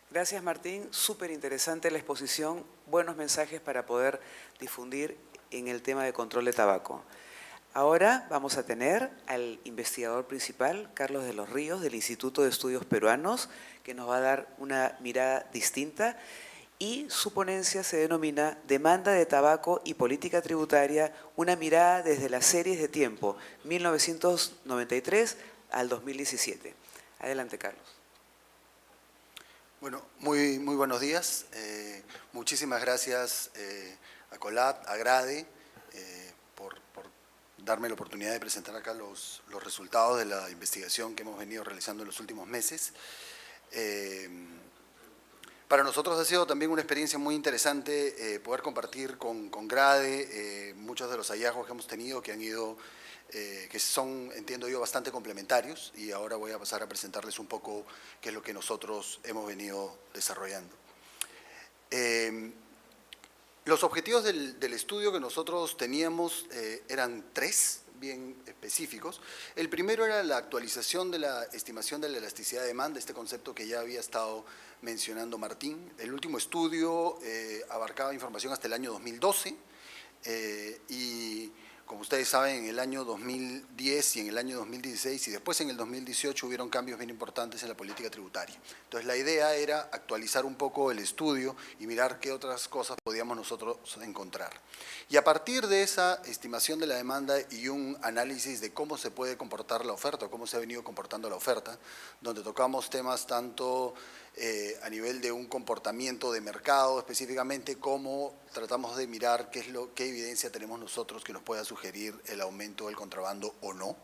Gracias, Martín. Súper interesante la exposición, buenos mensajes para poder difundir en el tema de control de tabaco. Ahora vamos a tener al investigador principal, Carlos de los Ríos, del Instituto de Estudios Peruanos, que nos va a dar una mirada distinta, y su ponencia se denomina Demanda de tabaco y política tributaria, una mirada desde las series de tiempo, 1993 al 2017. Adelante, Carlos. Bueno, muy buenos días. Muchísimas gracias a Colat, a Grade, por darme la oportunidad de presentar acá los resultados de la investigación que hemos venido realizando en los últimos meses. Para nosotros ha sido también una experiencia muy interesante poder compartir con Grade muchos de los hallazgos que hemos tenido que son, entiendo yo, bastante complementarios, y ahora voy a pasar a presentarles un poco qué es lo que nosotros hemos venido desarrollando. Los objetivos del estudio que nosotros teníamos eran tres, bien específicos. El primero era la actualización de la estimación de la elasticidad de demanda, este concepto que ya había estado mencionando Martín. El último estudio abarcaba información hasta el año 2012 y, como ustedes saben, en el año 2010 y en el año 2016 y después en el 2018 hubieron cambios bien importantes en la política tributaria. Entonces la idea era actualizar un poco el estudio y mirar qué otras cosas podíamos nosotros encontrar. Y a partir de esa estimación de la demanda y un análisis de cómo se puede comportar la oferta o cómo se ha venido comportando la oferta, donde tocamos temas tanto a nivel de un comportamiento de mercado específicamente, como tratamos de mirar qué evidencia tenemos nosotros que nos pueda sugerir el aumento del contrabando o no.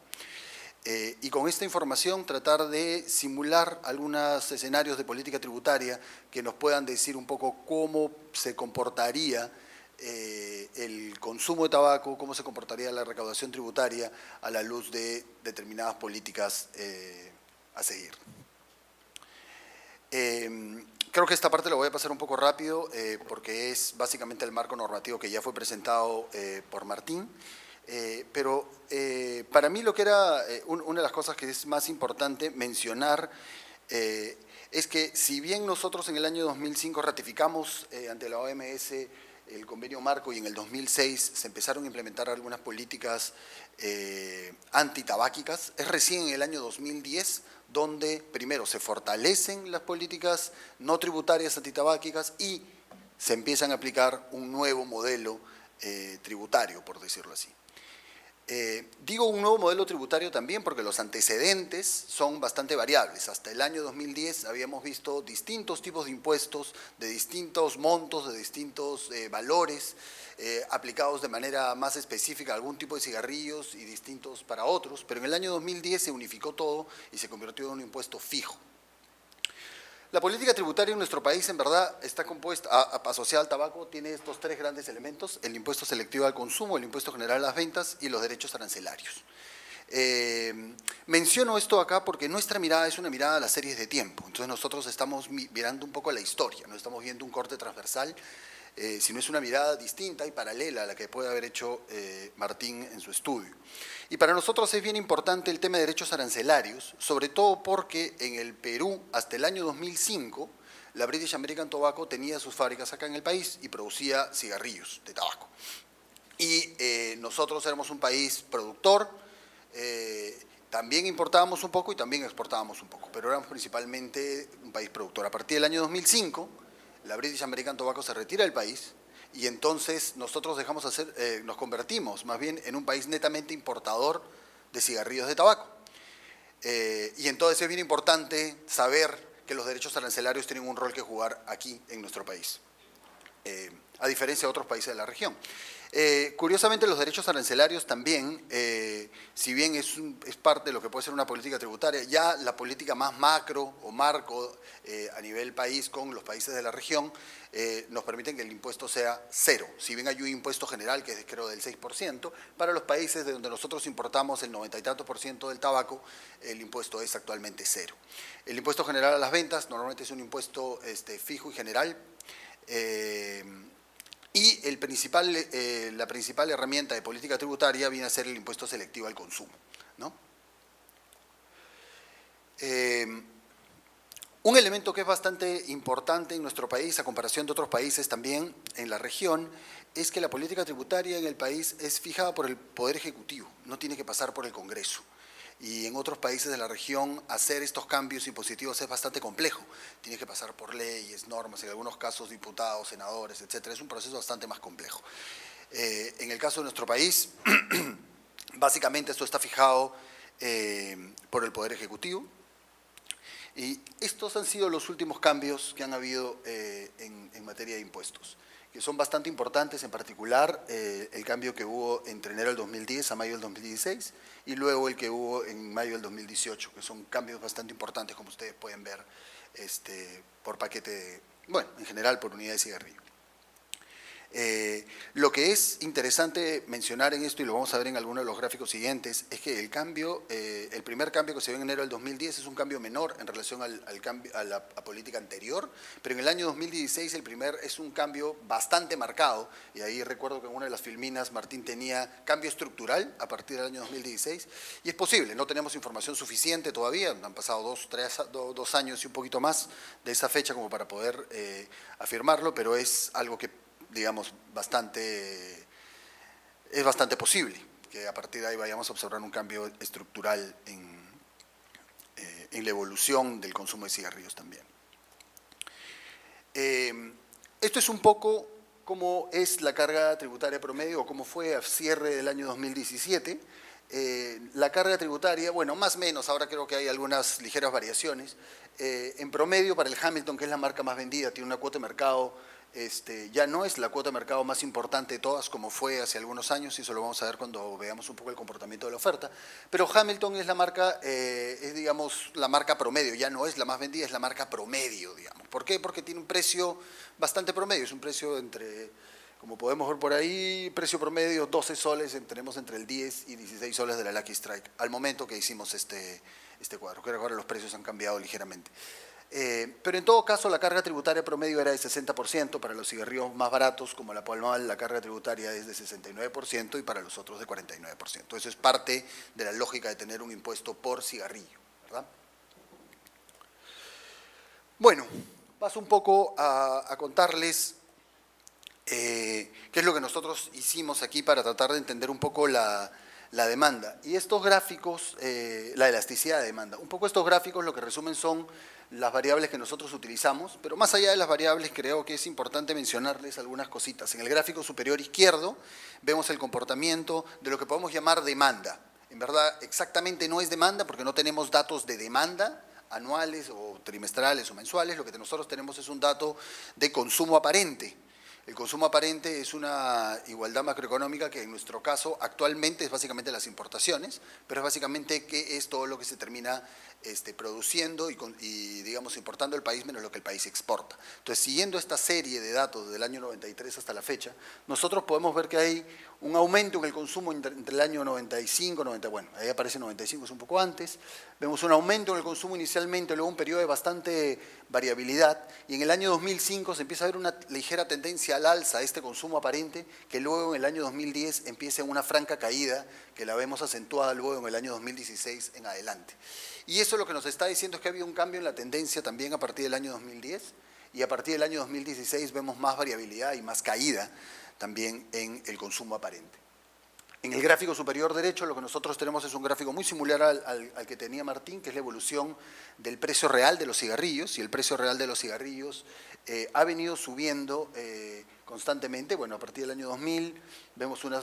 Y con esta información tratar de simular algunos escenarios de política tributaria que nos puedan decir un poco cómo se comportaría el consumo de tabaco, cómo se comportaría la recaudación tributaria a la luz de determinadas políticas a seguir. Creo que esta parte la voy a pasar un poco rápido porque es básicamente el marco normativo que ya fue presentado por Martín. Pero para mí lo que era una de las cosas que es más importante mencionar es que si bien nosotros en el año 2005 ratificamos ante la OMS el convenio marco y en el 2006 se empezaron a implementar algunas políticas antitabáquicas, es recién en el año 2010 donde primero se fortalecen las políticas no tributarias antitabáquicas y se empiezan a aplicar un nuevo modelo tributario, por decirlo así. Digo un nuevo modelo tributario también porque los antecedentes son bastante variables. Hasta el año 2010 habíamos visto distintos tipos de impuestos, de distintos montos, de distintos valores, aplicados de manera más específica a algún tipo de cigarrillos y distintos para otros, pero en el año 2010 se unificó todo y se convirtió en un impuesto fijo. La política tributaria en nuestro país, en verdad, está compuesta, asociada al tabaco, tiene estos tres grandes elementos: el impuesto selectivo al consumo, el impuesto general a las ventas y los derechos arancelarios. Menciono esto acá porque nuestra mirada es una mirada a las series de tiempo. Entonces nosotros estamos mirando un poco la historia, no estamos viendo un corte transversal, sino es una mirada distinta y paralela a la que puede haber hecho Martín en su estudio. Y para nosotros es bien importante el tema de derechos arancelarios, sobre todo porque en el Perú, hasta el año 2005, la British American Tobacco tenía sus fábricas acá en el país y producía cigarrillos de tabaco. Y nosotros éramos un país productor, también importábamos un poco y también exportábamos un poco, pero éramos principalmente un país productor. A partir del año 2005, la British American Tobacco se retira del país y entonces nosotros nos convertimos más bien en un país netamente importador de cigarrillos de tabaco. Y entonces es bien importante saber que los derechos arancelarios tienen un rol que jugar aquí en nuestro país, a diferencia de otros países de la región. Curiosamente, los derechos arancelarios también, si bien es parte de lo que puede ser una política tributaria, ya la política más macro o marco a nivel país con los países de la región nos permiten que el impuesto sea cero. Si bien hay un impuesto general que es creo del 6%, para los países de donde nosotros importamos el 90 y tantos % del tabaco, el impuesto es actualmente cero. El impuesto general a las ventas normalmente es un impuesto fijo y general. Y la principal herramienta de política tributaria viene a ser el impuesto selectivo al consumo, ¿no? Un elemento que es bastante importante en nuestro país, a comparación de otros países también en la región, es que la política tributaria en el país es fijada por el Poder Ejecutivo, no tiene que pasar por el Congreso. Y en otros países de la región hacer estos cambios impositivos es bastante complejo. Tiene que pasar por leyes, normas, en algunos casos diputados, senadores, etcétera. Es un proceso bastante más complejo. En el caso de nuestro país, básicamente esto está fijado por el Poder Ejecutivo. Y estos han sido los últimos cambios que han habido en materia de impuestos, que son bastante importantes, en particular el cambio que hubo entre enero del 2010 a mayo del 2016 y luego el que hubo en mayo del 2018, que son cambios bastante importantes, como ustedes pueden ver, por paquete, bueno, en general por unidad de cigarrillo. Lo que es interesante mencionar en esto, y lo vamos a ver en alguno de los gráficos siguientes, es que el cambio, el primer cambio que se dio en enero del 2010 es un cambio menor en relación a la política anterior, pero en el año 2016 el primer es un cambio bastante marcado, y ahí recuerdo que en una de las filminas Martín tenía cambio estructural a partir del año 2016, y es posible, no tenemos información suficiente todavía, han pasado 2 años y un poquito más de esa fecha como para poder afirmarlo, pero es algo que digamos, es bastante posible que a partir de ahí vayamos a observar un cambio estructural en la evolución del consumo de cigarrillos también. Esto es un poco cómo es la carga tributaria promedio o cómo fue a cierre del año 2017. La carga tributaria, bueno, más o menos, ahora creo que hay algunas ligeras variaciones. En promedio, para el Hamilton, que es la marca más vendida, tiene una cuota de mercado, ya no es la cuota de mercado más importante de todas, como fue hace algunos años, y eso lo vamos a ver cuando veamos un poco el comportamiento de la oferta. Pero Hamilton es la marca, es digamos la marca promedio, ya no es la más vendida, es la marca promedio, digamos. ¿Por qué? Porque tiene un precio bastante promedio, es un precio entre, como podemos ver por ahí, precio promedio 12 soles, tenemos entre el 10 y 16 soles de la Lucky Strike, al momento que hicimos este cuadro. Creo que ahora los precios han cambiado ligeramente. Pero en todo caso la carga tributaria promedio era de 60%, para los cigarrillos más baratos como la Pall Mall la carga tributaria es de 69% y para los otros de 49%. Eso es parte de la lógica de tener un impuesto por cigarrillo, ¿verdad? Bueno, paso un poco a contarles qué es lo que nosotros hicimos aquí para tratar de entender un poco la demanda. Y estos gráficos, la elasticidad de demanda, un poco estos gráficos lo que resumen son las variables que nosotros utilizamos, pero más allá de las variables creo que es importante mencionarles algunas cositas. En el gráfico superior izquierdo vemos el comportamiento de lo que podemos llamar demanda. En verdad exactamente no es demanda porque no tenemos datos de demanda anuales o trimestrales o mensuales, lo que nosotros tenemos es un dato de consumo aparente. El consumo aparente es una igualdad macroeconómica que en nuestro caso actualmente es básicamente las importaciones, pero es básicamente que es todo lo que se termina produciendo y digamos importando el país menos lo que el país exporta. Entonces, siguiendo esta serie de datos del año 93 hasta la fecha, nosotros podemos ver que hay un aumento en el consumo entre el año 95, 90, bueno, ahí aparece 95, es un poco antes, vemos un aumento en el consumo inicialmente, luego un periodo de bastante variabilidad, y en el año 2005 se empieza a ver una ligera tendencia al alza este consumo aparente, que luego en el año 2010 empieza en una franca caída, que la vemos acentuada luego en el año 2016 en adelante. Y eso lo que nos está diciendo es que ha habido un cambio en la tendencia también a partir del año 2010, y a partir del año 2016 vemos más variabilidad y más caída también en el consumo aparente. En el gráfico superior derecho lo que nosotros tenemos es un gráfico muy similar al que tenía Martín, que es la evolución del precio real de los cigarrillos, y el precio real de los cigarrillos ha venido subiendo constantemente. Bueno, a partir del año 2000 vemos una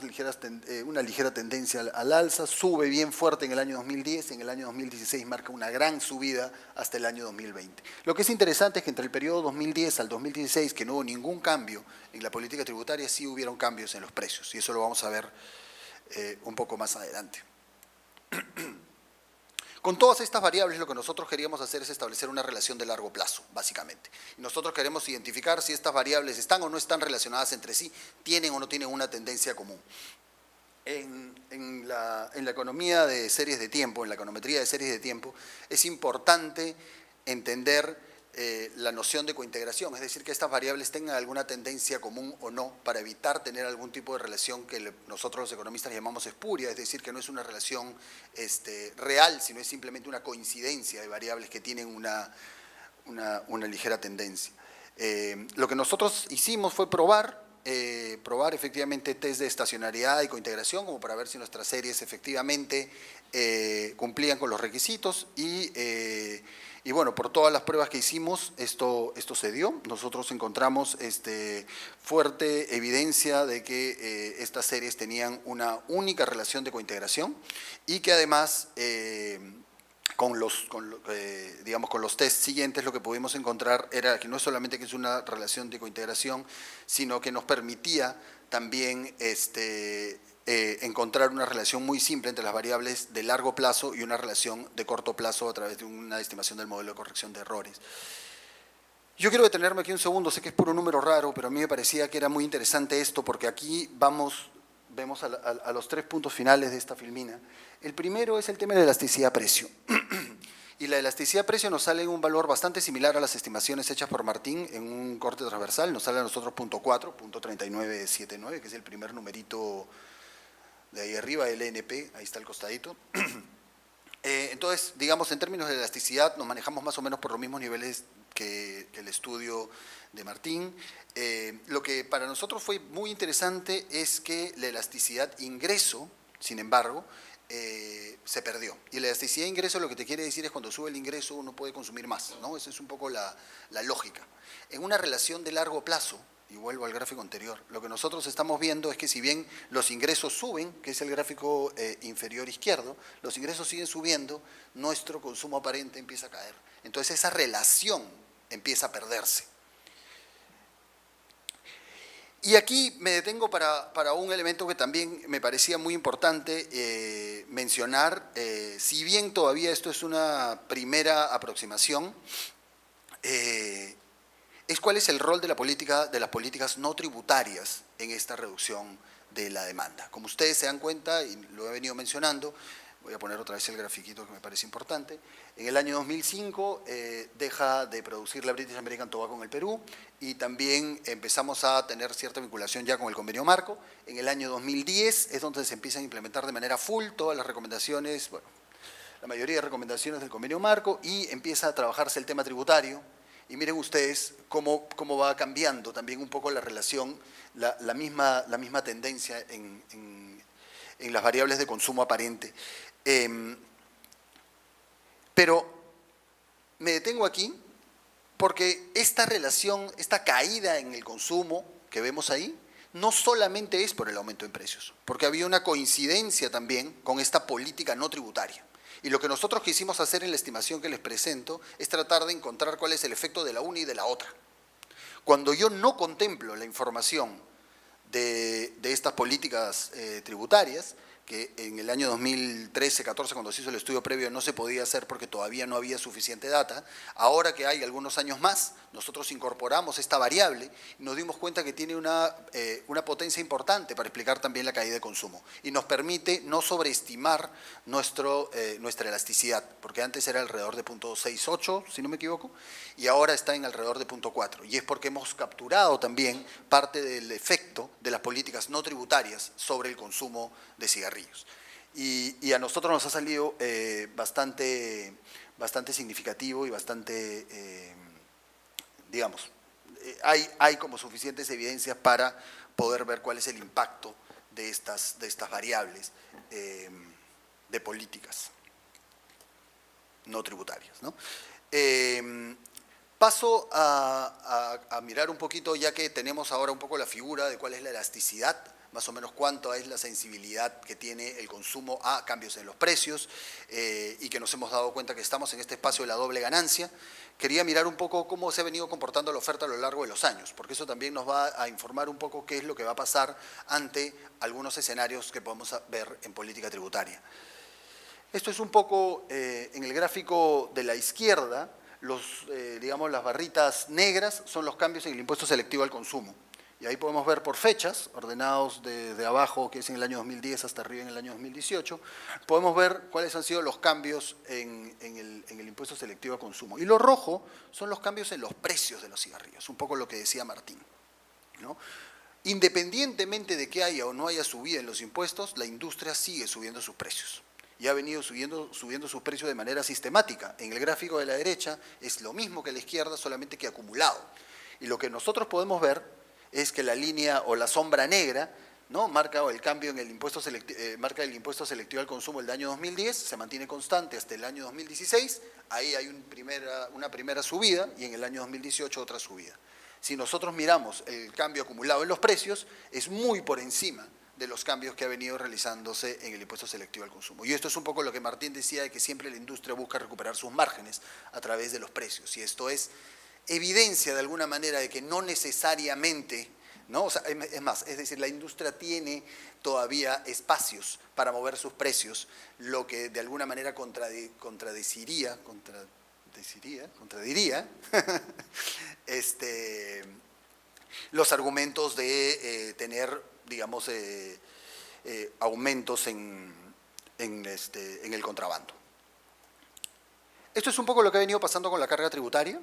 ligera tendencia al alza, sube bien fuerte en el año 2010, en el año 2016 marca una gran subida hasta el año 2020. Lo que es interesante es que entre el periodo 2010 al 2016, que no hubo ningún cambio en la política tributaria, sí hubieron cambios en los precios, y eso lo vamos a ver un poco más adelante. Con todas estas variables lo que nosotros queríamos hacer es establecer una relación de largo plazo, básicamente. Y nosotros queremos identificar si estas variables están o no están relacionadas entre sí, tienen o no tienen una tendencia común. En la economía de series de tiempo, en la econometría de series de tiempo, es importante entender la noción de cointegración, es decir, que estas variables tengan alguna tendencia común o no, para evitar tener algún tipo de relación que nosotros los economistas llamamos espuria, es decir, que no es una relación real, sino es simplemente una coincidencia de variables que tienen una ligera tendencia. Lo que nosotros hicimos fue probar efectivamente test de estacionariedad y cointegración, como para ver si nuestras series efectivamente cumplían con los requisitos y bueno, por todas las pruebas que hicimos, esto se dio. Nosotros encontramos fuerte evidencia de que estas series tenían una única relación de cointegración y que además con los test siguientes lo que pudimos encontrar era que no es solamente que es una relación de cointegración, sino que nos permitía también encontrar una relación muy simple entre las variables de largo plazo y una relación de corto plazo a través de una estimación del modelo de corrección de errores. Yo quiero detenerme aquí un segundo, sé que es puro número raro, pero a mí me parecía que era muy interesante esto porque aquí vemos a los 3 puntos finales de esta filmina. El primero es el tema de la elasticidad-precio. Y la elasticidad-precio nos sale en un valor bastante similar a las estimaciones hechas por Martín en un corte transversal, nos sale a nosotros .4, .3979, que es el primer numerito de ahí arriba, el LNP, ahí está el costadito. Entonces, digamos, en términos de elasticidad, nos manejamos más o menos por los mismos niveles que el estudio de Martín. Lo que para nosotros fue muy interesante es que la elasticidad ingreso, sin embargo, se perdió. Y la elasticidad ingreso lo que te quiere decir es cuando sube el ingreso uno puede consumir más, ¿no? Esa es un poco la lógica. En una relación de largo plazo, y vuelvo al gráfico anterior, lo que nosotros estamos viendo es que si bien los ingresos suben, que es el gráfico inferior izquierdo, los ingresos siguen subiendo, nuestro consumo aparente empieza a caer. Entonces esa relación empieza a perderse. Y aquí me detengo para un elemento que también me parecía muy importante mencionar, si bien todavía esto es una primera aproximación, es cuál es el rol de las políticas no tributarias en esta reducción de la demanda. Como ustedes se dan cuenta, y lo he venido mencionando, voy a poner otra vez el grafiquito que me parece importante, en el año 2005 deja de producir la British American Tobacco en el Perú y también empezamos a tener cierta vinculación ya con el convenio marco. En el año 2010 es donde se empiezan a implementar de manera full todas las recomendaciones, bueno, la mayoría de recomendaciones del convenio marco y empieza a trabajarse el tema tributario. Y miren ustedes cómo va cambiando también un poco la relación, la misma tendencia en las variables de consumo aparente. Pero me detengo aquí porque esta relación, esta caída en el consumo que vemos ahí, no solamente es por el aumento en precios, porque había una coincidencia también con esta política no tributaria. Y lo que nosotros quisimos hacer en la estimación que les presento es tratar de encontrar cuál es el efecto de la una y de la otra. Cuando yo no contemplo la información de estas políticas tributarias, que en el año 2013-14, cuando se hizo el estudio previo, no se podía hacer porque todavía no había suficiente data. Ahora que hay algunos años más, nosotros incorporamos esta variable y nos dimos cuenta que tiene una potencia importante para explicar también la caída de consumo y nos permite no sobreestimar nuestra elasticidad, porque antes era alrededor de 0.68, si no me equivoco, y ahora está en alrededor de 0.4. Y es porque hemos capturado también parte del efecto de las políticas no tributarias sobre el consumo de cigarrillos. Y a nosotros nos ha salido bastante significativo y bastante, digamos, hay como suficientes evidencias para poder ver cuál es el impacto de estas variables de políticas no tributarias, ¿no? Paso a mirar un poquito, ya que tenemos ahora un poco la figura de cuál es la elasticidad, más o menos cuánto es la sensibilidad que tiene el consumo a cambios en los precios y que nos hemos dado cuenta que estamos en este espacio de la doble ganancia. Quería mirar un poco cómo se ha venido comportando la oferta a lo largo de los años, porque eso también nos va a informar un poco qué es lo que va a pasar ante algunos escenarios que podemos ver en política tributaria. Esto es un poco en el gráfico de la izquierda, digamos, las barritas negras son los cambios en el impuesto selectivo al consumo. Y ahí podemos ver por fechas, ordenados de abajo, que es en el año 2010 hasta arriba en el año 2018, podemos ver cuáles han sido los cambios en el impuesto selectivo al consumo. Y lo rojo son los cambios en los precios de los cigarrillos, un poco lo que decía Martín, ¿no? Independientemente de que haya o no haya subida en los impuestos, la industria sigue subiendo sus precios. y ha venido subiendo sus precios de manera sistemática. En el gráfico de la derecha es lo mismo que la izquierda, solamente que acumulado. Y lo que nosotros podemos ver es que la línea o la sombra negra, ¿no?, marca el cambio en el impuesto marca el impuesto selectivo al consumo del año 2010, se mantiene constante hasta el año 2016, ahí hay una primera subida y en el año 2018 otra subida. Si nosotros miramos el cambio acumulado en los precios, es muy por encima de los cambios que ha venido realizándose en el impuesto selectivo al consumo. Y esto es un poco lo que Martín decía, de que siempre la industria busca recuperar sus márgenes a través de los precios. Y esto es evidencia de alguna manera de que no necesariamente, ¿no? O sea, es más, es decir, la industria tiene todavía espacios para mover sus precios, lo que de alguna manera contradiría los argumentos de tener, digamos, aumentos en el contrabando. Esto es un poco lo que ha venido pasando con la carga tributaria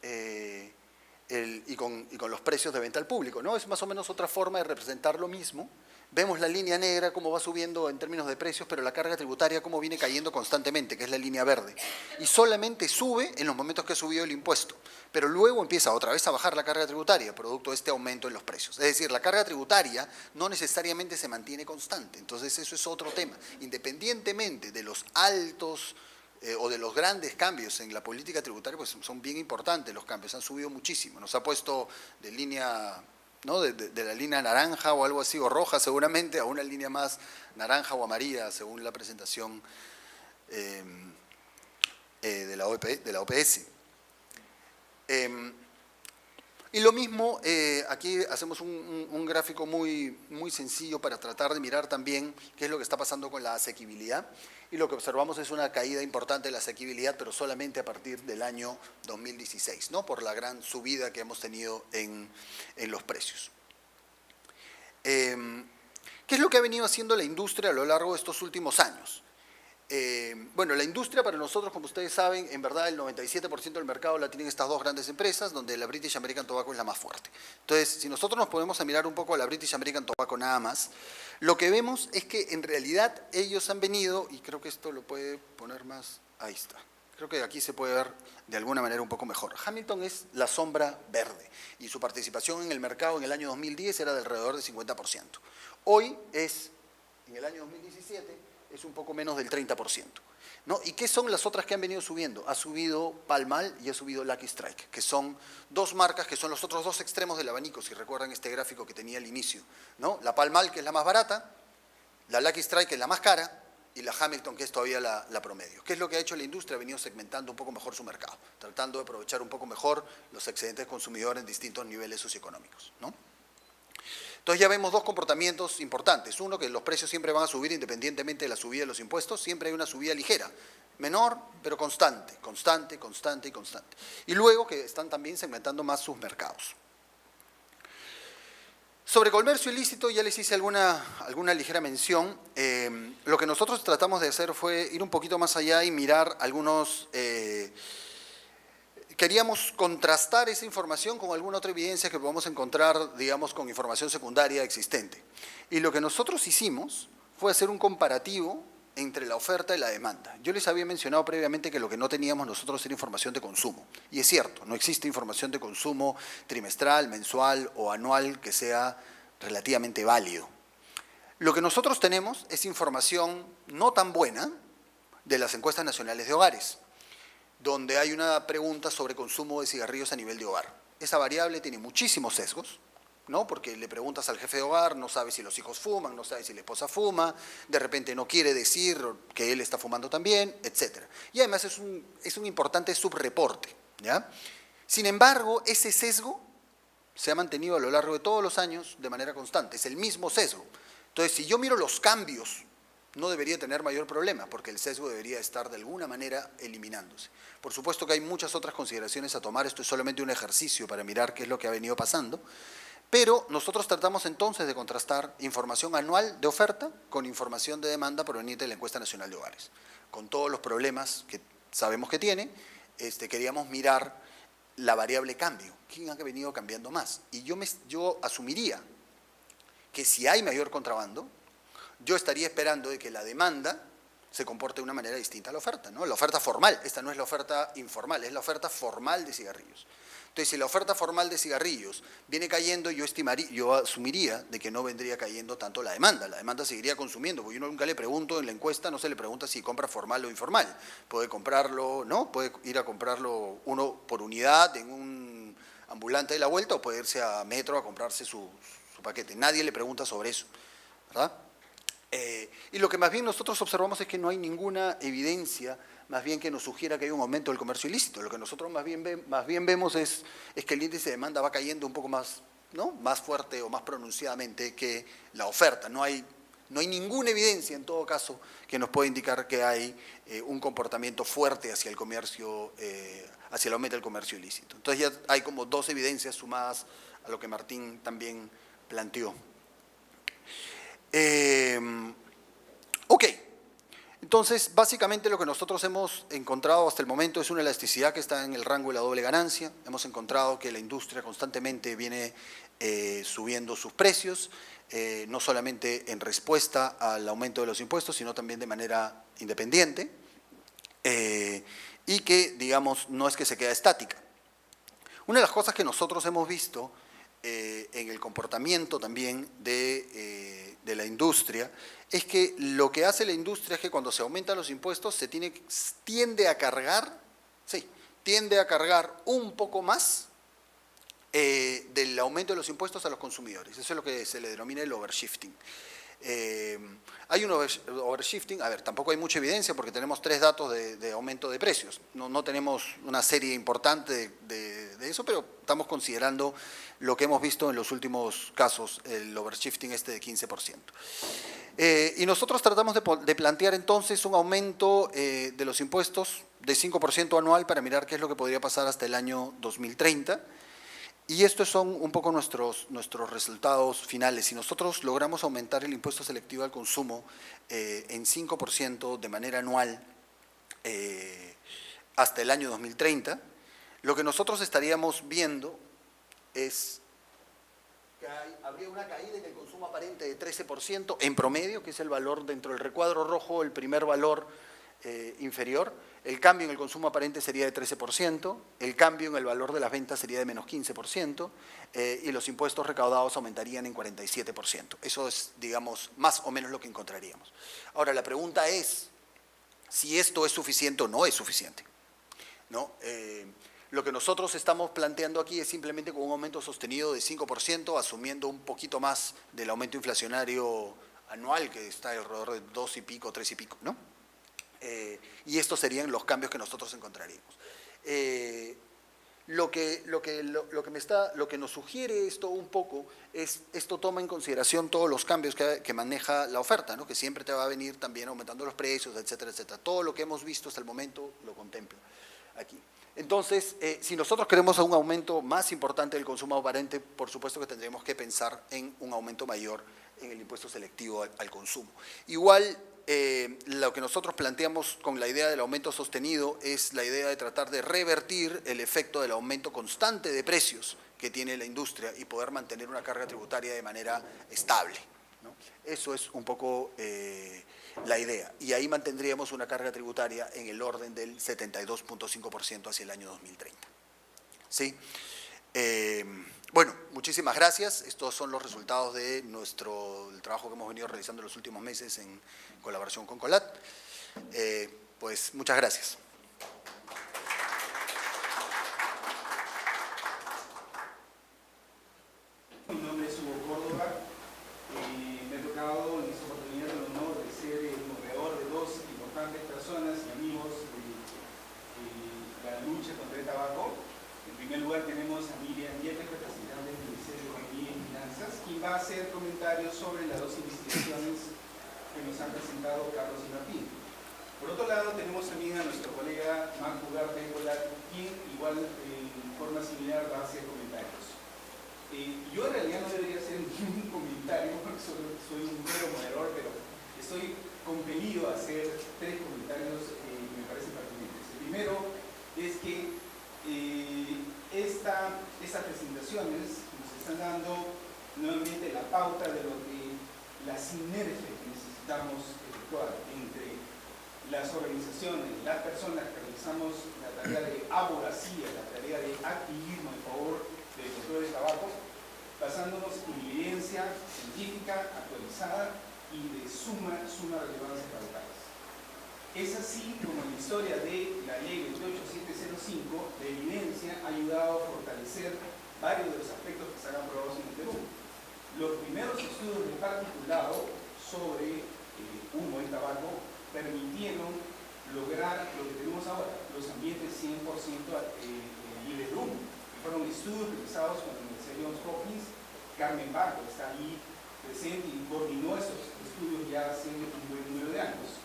y con los precios de venta al público, ¿no? Es más o menos otra forma de representar lo mismo. Vemos la línea negra cómo va subiendo en términos de precios, pero la carga tributaria cómo viene cayendo constantemente, que es la línea verde. Y solamente sube en los momentos que ha subido el impuesto, pero luego empieza otra vez a bajar la carga tributaria, producto de este aumento en los precios. Es decir, la carga tributaria no necesariamente se mantiene constante, entonces eso es otro tema. Independientemente de los altos o de los grandes cambios en la política tributaria, pues son bien importantes los cambios, han subido muchísimo. Nos ha puesto de línea, ¿no?, de la línea naranja o algo así, o roja seguramente, a una línea más naranja o amarilla, según la presentación de la OPS. Y lo mismo, aquí hacemos un gráfico muy sencillo para tratar de mirar también qué es lo que está pasando con la asequibilidad. Y lo que observamos es una caída importante de la asequibilidad, pero solamente a partir del año 2016, ¿no?, por la gran subida que hemos tenido en los precios. ¿Qué es lo que ha venido haciendo la industria a lo largo de estos últimos años? Bueno, la industria para nosotros, como ustedes saben, en verdad el 97% del mercado la tienen estas dos grandes empresas, donde la British American Tobacco es la más fuerte. Entonces, si nosotros nos ponemos a mirar un poco a la British American Tobacco nada más, lo que vemos es que en realidad ellos han venido, y creo que esto lo puede poner más, ahí está, creo que aquí se puede ver de alguna manera un poco mejor. Hamilton es la sombra verde y su participación en el mercado en el año 2010 era de alrededor del 50%. Hoy es, en el año 2017, es un poco menos del 30%, ¿no? ¿Y qué son las otras que han venido subiendo? Ha subido Pall Mall y ha subido Lucky Strike, que son dos marcas que son los otros dos extremos del abanico, si recuerdan este gráfico que tenía al inicio, ¿no? La Pall Mall, que es la más barata, la Lucky Strike, que es la más cara, y la Hamilton, que es todavía la promedio. ¿Qué es lo que ha hecho la industria? Ha venido segmentando un poco mejor su mercado, tratando de aprovechar un poco mejor los excedentes consumidores en distintos niveles socioeconómicos, ¿no? Entonces ya vemos dos comportamientos importantes. Uno, que los precios siempre van a subir independientemente de la subida de los impuestos. Siempre hay una subida ligera, menor, pero constante. Y luego que están también segmentando más sus mercados. Sobre comercio ilícito ya les hice alguna ligera mención. Lo que nosotros tratamos de hacer fue ir un poquito más allá y mirar algunos... Queríamos contrastar esa información con alguna otra evidencia que podamos encontrar, digamos, con información secundaria existente. Y lo que nosotros hicimos fue hacer un comparativo entre la oferta y la demanda. Yo les había mencionado previamente que lo que no teníamos nosotros era información de consumo. Y es cierto, no existe información de consumo trimestral, mensual o anual que sea relativamente válido. Lo que nosotros tenemos es información no tan buena de las encuestas nacionales de hogares, donde hay una pregunta sobre consumo de cigarrillos a nivel de hogar. Esa variable tiene muchísimos sesgos, ¿no? Porque le preguntas al jefe de hogar, no sabe si los hijos fuman, no sabe si la esposa fuma, de repente no quiere decir que él está fumando también, etc. Y además es un importante subreporte, ¿ya? Sin embargo, ese sesgo se ha mantenido a lo largo de todos los años de manera constante, es el mismo sesgo. Entonces, si yo miro los cambios, no debería tener mayor problema, porque el sesgo debería estar de alguna manera eliminándose. Por supuesto que hay muchas otras consideraciones a tomar, esto es solamente un ejercicio para mirar qué es lo que ha venido pasando, pero nosotros tratamos entonces de contrastar información anual de oferta con información de demanda proveniente de la Encuesta Nacional de Hogares. Con todos los problemas que sabemos que tiene, queríamos mirar la variable cambio, quién ha venido cambiando más. Y yo asumiría que si hay mayor contrabando, yo estaría esperando de que la demanda se comporte de una manera distinta a la oferta, ¿no? La oferta formal, esta no es la oferta informal, es la oferta formal de cigarrillos. Entonces, si la oferta formal de cigarrillos viene cayendo, yo asumiría de que no vendría cayendo tanto la demanda seguiría consumiendo, porque yo nunca le pregunto en la encuesta, no se le pregunta si compra formal o informal, puede comprarlo, ¿no? Puede ir a comprarlo uno por unidad en un ambulante de la vuelta o puede irse a Metro a comprarse su paquete, nadie le pregunta sobre eso, ¿verdad? Y lo que más bien nosotros observamos es que no hay ninguna evidencia más bien que nos sugiera que hay un aumento del comercio ilícito. Lo que nosotros más bien vemos es que el índice de demanda va cayendo un poco más, ¿no? Más fuerte o más pronunciadamente que la oferta. No hay ninguna evidencia, en todo caso, que nos pueda indicar que hay un comportamiento fuerte hacia el comercio, hacia el aumento del comercio ilícito. Entonces ya hay como dos evidencias sumadas a lo que Martín también planteó. Ok, entonces básicamente lo que nosotros hemos encontrado hasta el momento es una elasticidad que está en el rango de la doble ganancia. Hemos encontrado que la industria constantemente viene subiendo sus precios, no solamente en respuesta al aumento de los impuestos, sino también de manera independiente, y que, digamos, no es que se queda estática. Una de las cosas que nosotros hemos visto en el comportamiento también de la industria, es que lo que hace la industria es que cuando se aumentan los impuestos tiende a cargar un poco más del aumento de los impuestos a los consumidores. Eso es lo que se le denomina el overshifting. Hay un overshifting, a ver, tampoco hay mucha evidencia porque tenemos 3 datos de aumento de precios. No tenemos una serie importante de eso, pero estamos considerando lo que hemos visto en los últimos casos, el overshifting de 15%. Y nosotros tratamos de plantear entonces un aumento de los impuestos de 5% anual para mirar qué es lo que podría pasar hasta el año 2030. Y estos son un poco nuestros resultados finales. Si nosotros logramos aumentar el impuesto selectivo al consumo en 5% de manera anual hasta el año 2030, lo que nosotros estaríamos viendo es que habría una caída en el consumo aparente de 13% en promedio, que es el valor dentro del recuadro rojo, el primer valor inferior. El cambio en el consumo aparente sería de 13%, el cambio en el valor de las ventas sería de menos 15%, y los impuestos recaudados aumentarían en 47%. Eso es, digamos, más o menos lo que encontraríamos. Ahora, la pregunta es si esto es suficiente o no es suficiente, ¿no? Lo que nosotros estamos planteando aquí es simplemente con un aumento sostenido de 5%, asumiendo un poquito más del aumento inflacionario anual, que está alrededor de 2 y pico, 3 y pico, ¿no? Y estos serían los cambios que nosotros encontraríamos. Lo que nos sugiere esto un poco es, esto toma en consideración todos los cambios que maneja la oferta, ¿no? Que siempre te va a venir también aumentando los precios, etcétera, etcétera. Todo lo que hemos visto hasta el momento lo contempla aquí. Entonces, si nosotros queremos un aumento más importante del consumo aparente, por supuesto que tendremos que pensar en un aumento mayor en el impuesto selectivo al consumo. Igual, lo que nosotros planteamos con la idea del aumento sostenido es la idea de tratar de revertir el efecto del aumento constante de precios que tiene la industria y poder mantener una carga tributaria de manera estable, ¿no? Eso es un poco la idea. Y ahí mantendríamos una carga tributaria en el orden del 72.5% hacia el año 2030. ¿Sí? Bueno, muchísimas gracias. Estos son los resultados de el trabajo que hemos venido realizando en los últimos meses en colaboración con COLAT. Pues muchas gracias. Mi nombre es Hugo Córdoba y me ha tocado en esta oportunidad el honor de ser el moderador de 2 importantes personas y amigos de la lucha contra el tabaco. En primer lugar tenemos a Miriam Yepes, representante del Ministerio de Economía y Finanzas, quien va a hacer comentarios sobre las 2 investigaciones que nos han presentado Carlos y Martín. Por otro lado tenemos también a nuestro colega Marco Ugarte, quien igual en forma similar va a hacer comentarios. Yo en realidad no debería hacer ningún comentario porque soy un mero moderador, pero estoy compelido a hacer 3 comentarios que me parecen pertinentes. El primero es que estas presentaciones nos están dando nuevamente la pauta de lo que la sinergia que necesitamos efectuar entre las organizaciones, las personas que realizamos la tarea de abogacía, la tarea de activismo en favor del control del tabaco, basándonos en evidencia científica actualizada y de suma relevancia para el país. Es así como en la historia de la ley 28705, la evidencia ha ayudado a fortalecer varios de los aspectos que se han aprobado en el Perú. Los primeros estudios de particulado sobre humo y tabaco permitieron lograr lo que tenemos ahora, los ambientes 100% libres de humo. Fueron estudios realizados con la Universidad Johns Hopkins. Carmen Barco está ahí presente y coordinó estos estudios ya hace un buen número de años.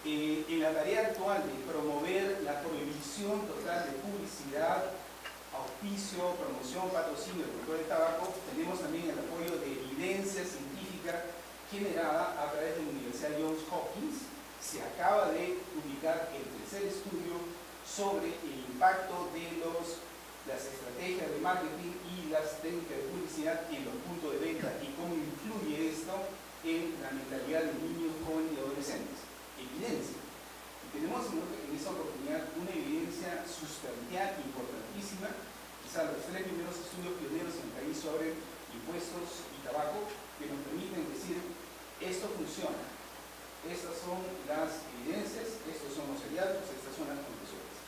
En la tarea actual de promover la prohibición total de publicidad, auspicio, promoción, patrocinio del control del tabaco, tenemos también el apoyo de evidencia científica generada a través de la Universidad Johns Hopkins. Se acaba de publicar el tercer estudio sobre el impacto de las estrategias de marketing y las técnicas de publicidad en los puntos de venta y cómo influye esto en la mentalidad de niños, jóvenes y adolescentes. Evidencia. Y tenemos en esta oportunidad una evidencia sustancial importantísima, quizás los 3 primeros estudios pioneros en el país sobre impuestos y tabaco, que nos permiten decir, esto funciona, estas son las evidencias, estos son los hallazgos, estas son las conclusiones.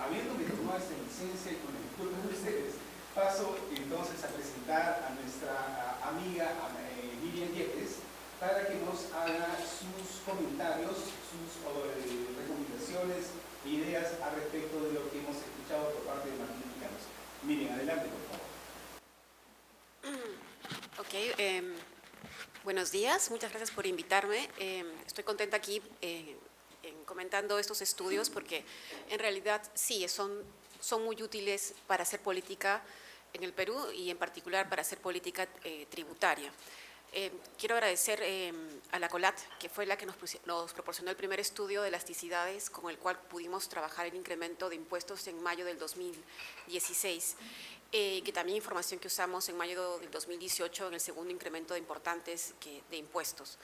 Habiéndome tomado esta licencia y con el disculpo de ustedes, paso entonces a presentar a nuestra amiga Miriam Yepes, para que nos haga sus comentarios, sus recomendaciones e ideas al respecto de lo que hemos escuchado por parte de Martín Picanos. Miren, adelante, por favor. Ok, buenos días, muchas gracias por invitarme. Estoy contenta aquí comentando estos estudios porque en realidad sí, son muy útiles para hacer política en el Perú y en particular para hacer política tributaria. Quiero agradecer a la COLAT, que fue la que nos proporcionó el primer estudio de elasticidades con el cual pudimos trabajar el incremento de impuestos en mayo del 2016, que también información que usamos en mayo del 2018 en el segundo incremento de de impuestos.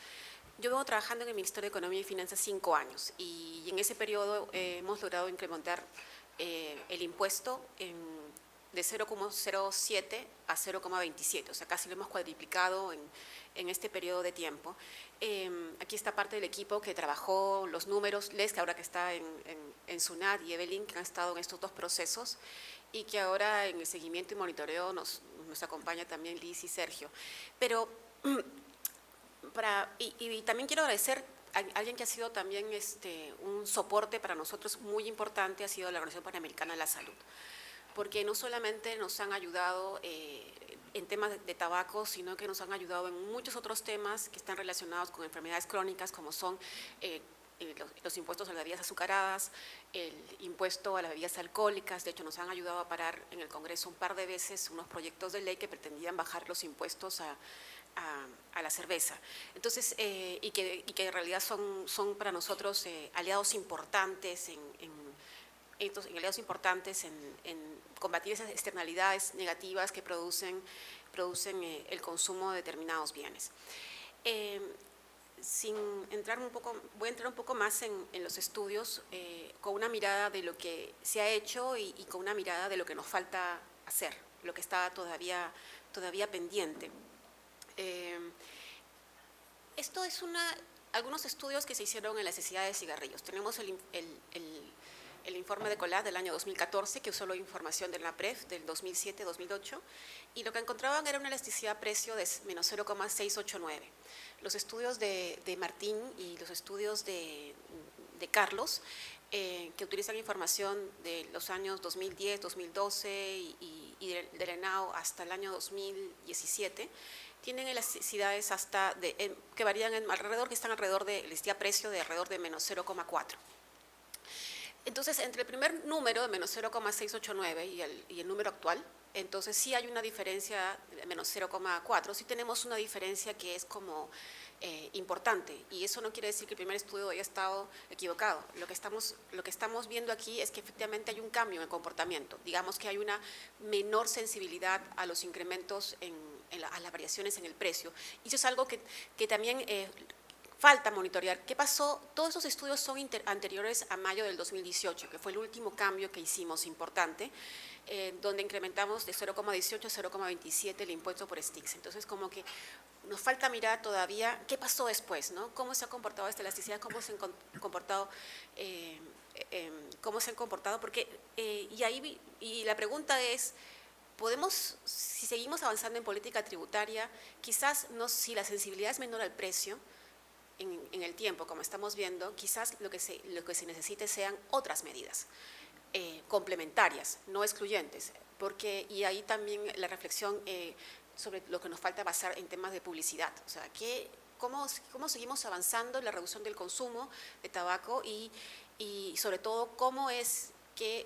Yo vengo trabajando en el Ministerio de Economía y Finanzas 5 años y en ese periodo hemos logrado incrementar el impuesto de 0,07 a 0,27, o sea, casi lo hemos cuadriplicado en este periodo de tiempo. Aquí está parte del equipo que trabajó los números, Les, que ahora que está en SUNAT, y Evelyn, que han estado en estos dos procesos, y que ahora en el seguimiento y monitoreo nos acompaña también Liz y Sergio. Pero, y también quiero agradecer a alguien que ha sido también un soporte para nosotros muy importante, ha sido la Organización Panamericana de la Salud, porque no solamente nos han ayudado en temas de tabaco, sino que nos han ayudado en muchos otros temas que están relacionados con enfermedades crónicas, como son los impuestos a las bebidas azucaradas, el impuesto a las bebidas alcohólicas. De hecho, nos han ayudado a parar en el Congreso un par de veces unos proyectos de ley que pretendían bajar los impuestos a la cerveza. Entonces, y que en realidad son para nosotros aliados importantes en combatir esas externalidades negativas que producen el consumo de determinados bienes. Voy a entrar un poco más en los estudios con una mirada de lo que se ha hecho y con una mirada de lo que nos falta hacer, lo que está todavía pendiente. Esto es algunos estudios que se hicieron en la necesidad de cigarrillos. Tenemos el informe de COLAT del año 2014, que usó la información de la PREF del 2007-2008, y lo que encontraban era una elasticidad precio de menos 0,689. Los estudios de Martín y los estudios de Carlos, que utilizan información de los años 2010, 2012 y del ENAO hasta el año 2017, tienen elasticidades que varían que están alrededor de elasticidad precio de alrededor de menos 0,4. Entonces, entre el primer número de menos 0,689 y el número actual, entonces sí hay una diferencia de menos 0,4, sí tenemos una diferencia que es como importante, y eso no quiere decir que el primer estudio haya estado equivocado. Lo que estamos viendo aquí es que efectivamente hay un cambio en el comportamiento, digamos que hay una menor sensibilidad a los incrementos a las variaciones en el precio, y eso es algo que también falta monitorear. ¿Qué pasó? Todos esos estudios son anteriores a mayo del 2018, que fue el último cambio que hicimos importante, donde incrementamos de 0,18 a 0,27 el impuesto por sticks. Entonces, como que nos falta mirar todavía qué pasó después, ¿no? Cómo se ha comportado esta elasticidad, cómo se han comportado, porque, y la pregunta es, podemos, si seguimos avanzando en política tributaria, quizás si la sensibilidad es menor al precio, en el tiempo, como estamos viendo, quizás lo que se necesite sean otras medidas complementarias, no excluyentes, y ahí también la reflexión sobre lo que nos falta basar en temas de publicidad, o sea, cómo seguimos avanzando en la reducción del consumo de tabaco y sobre todo cómo es que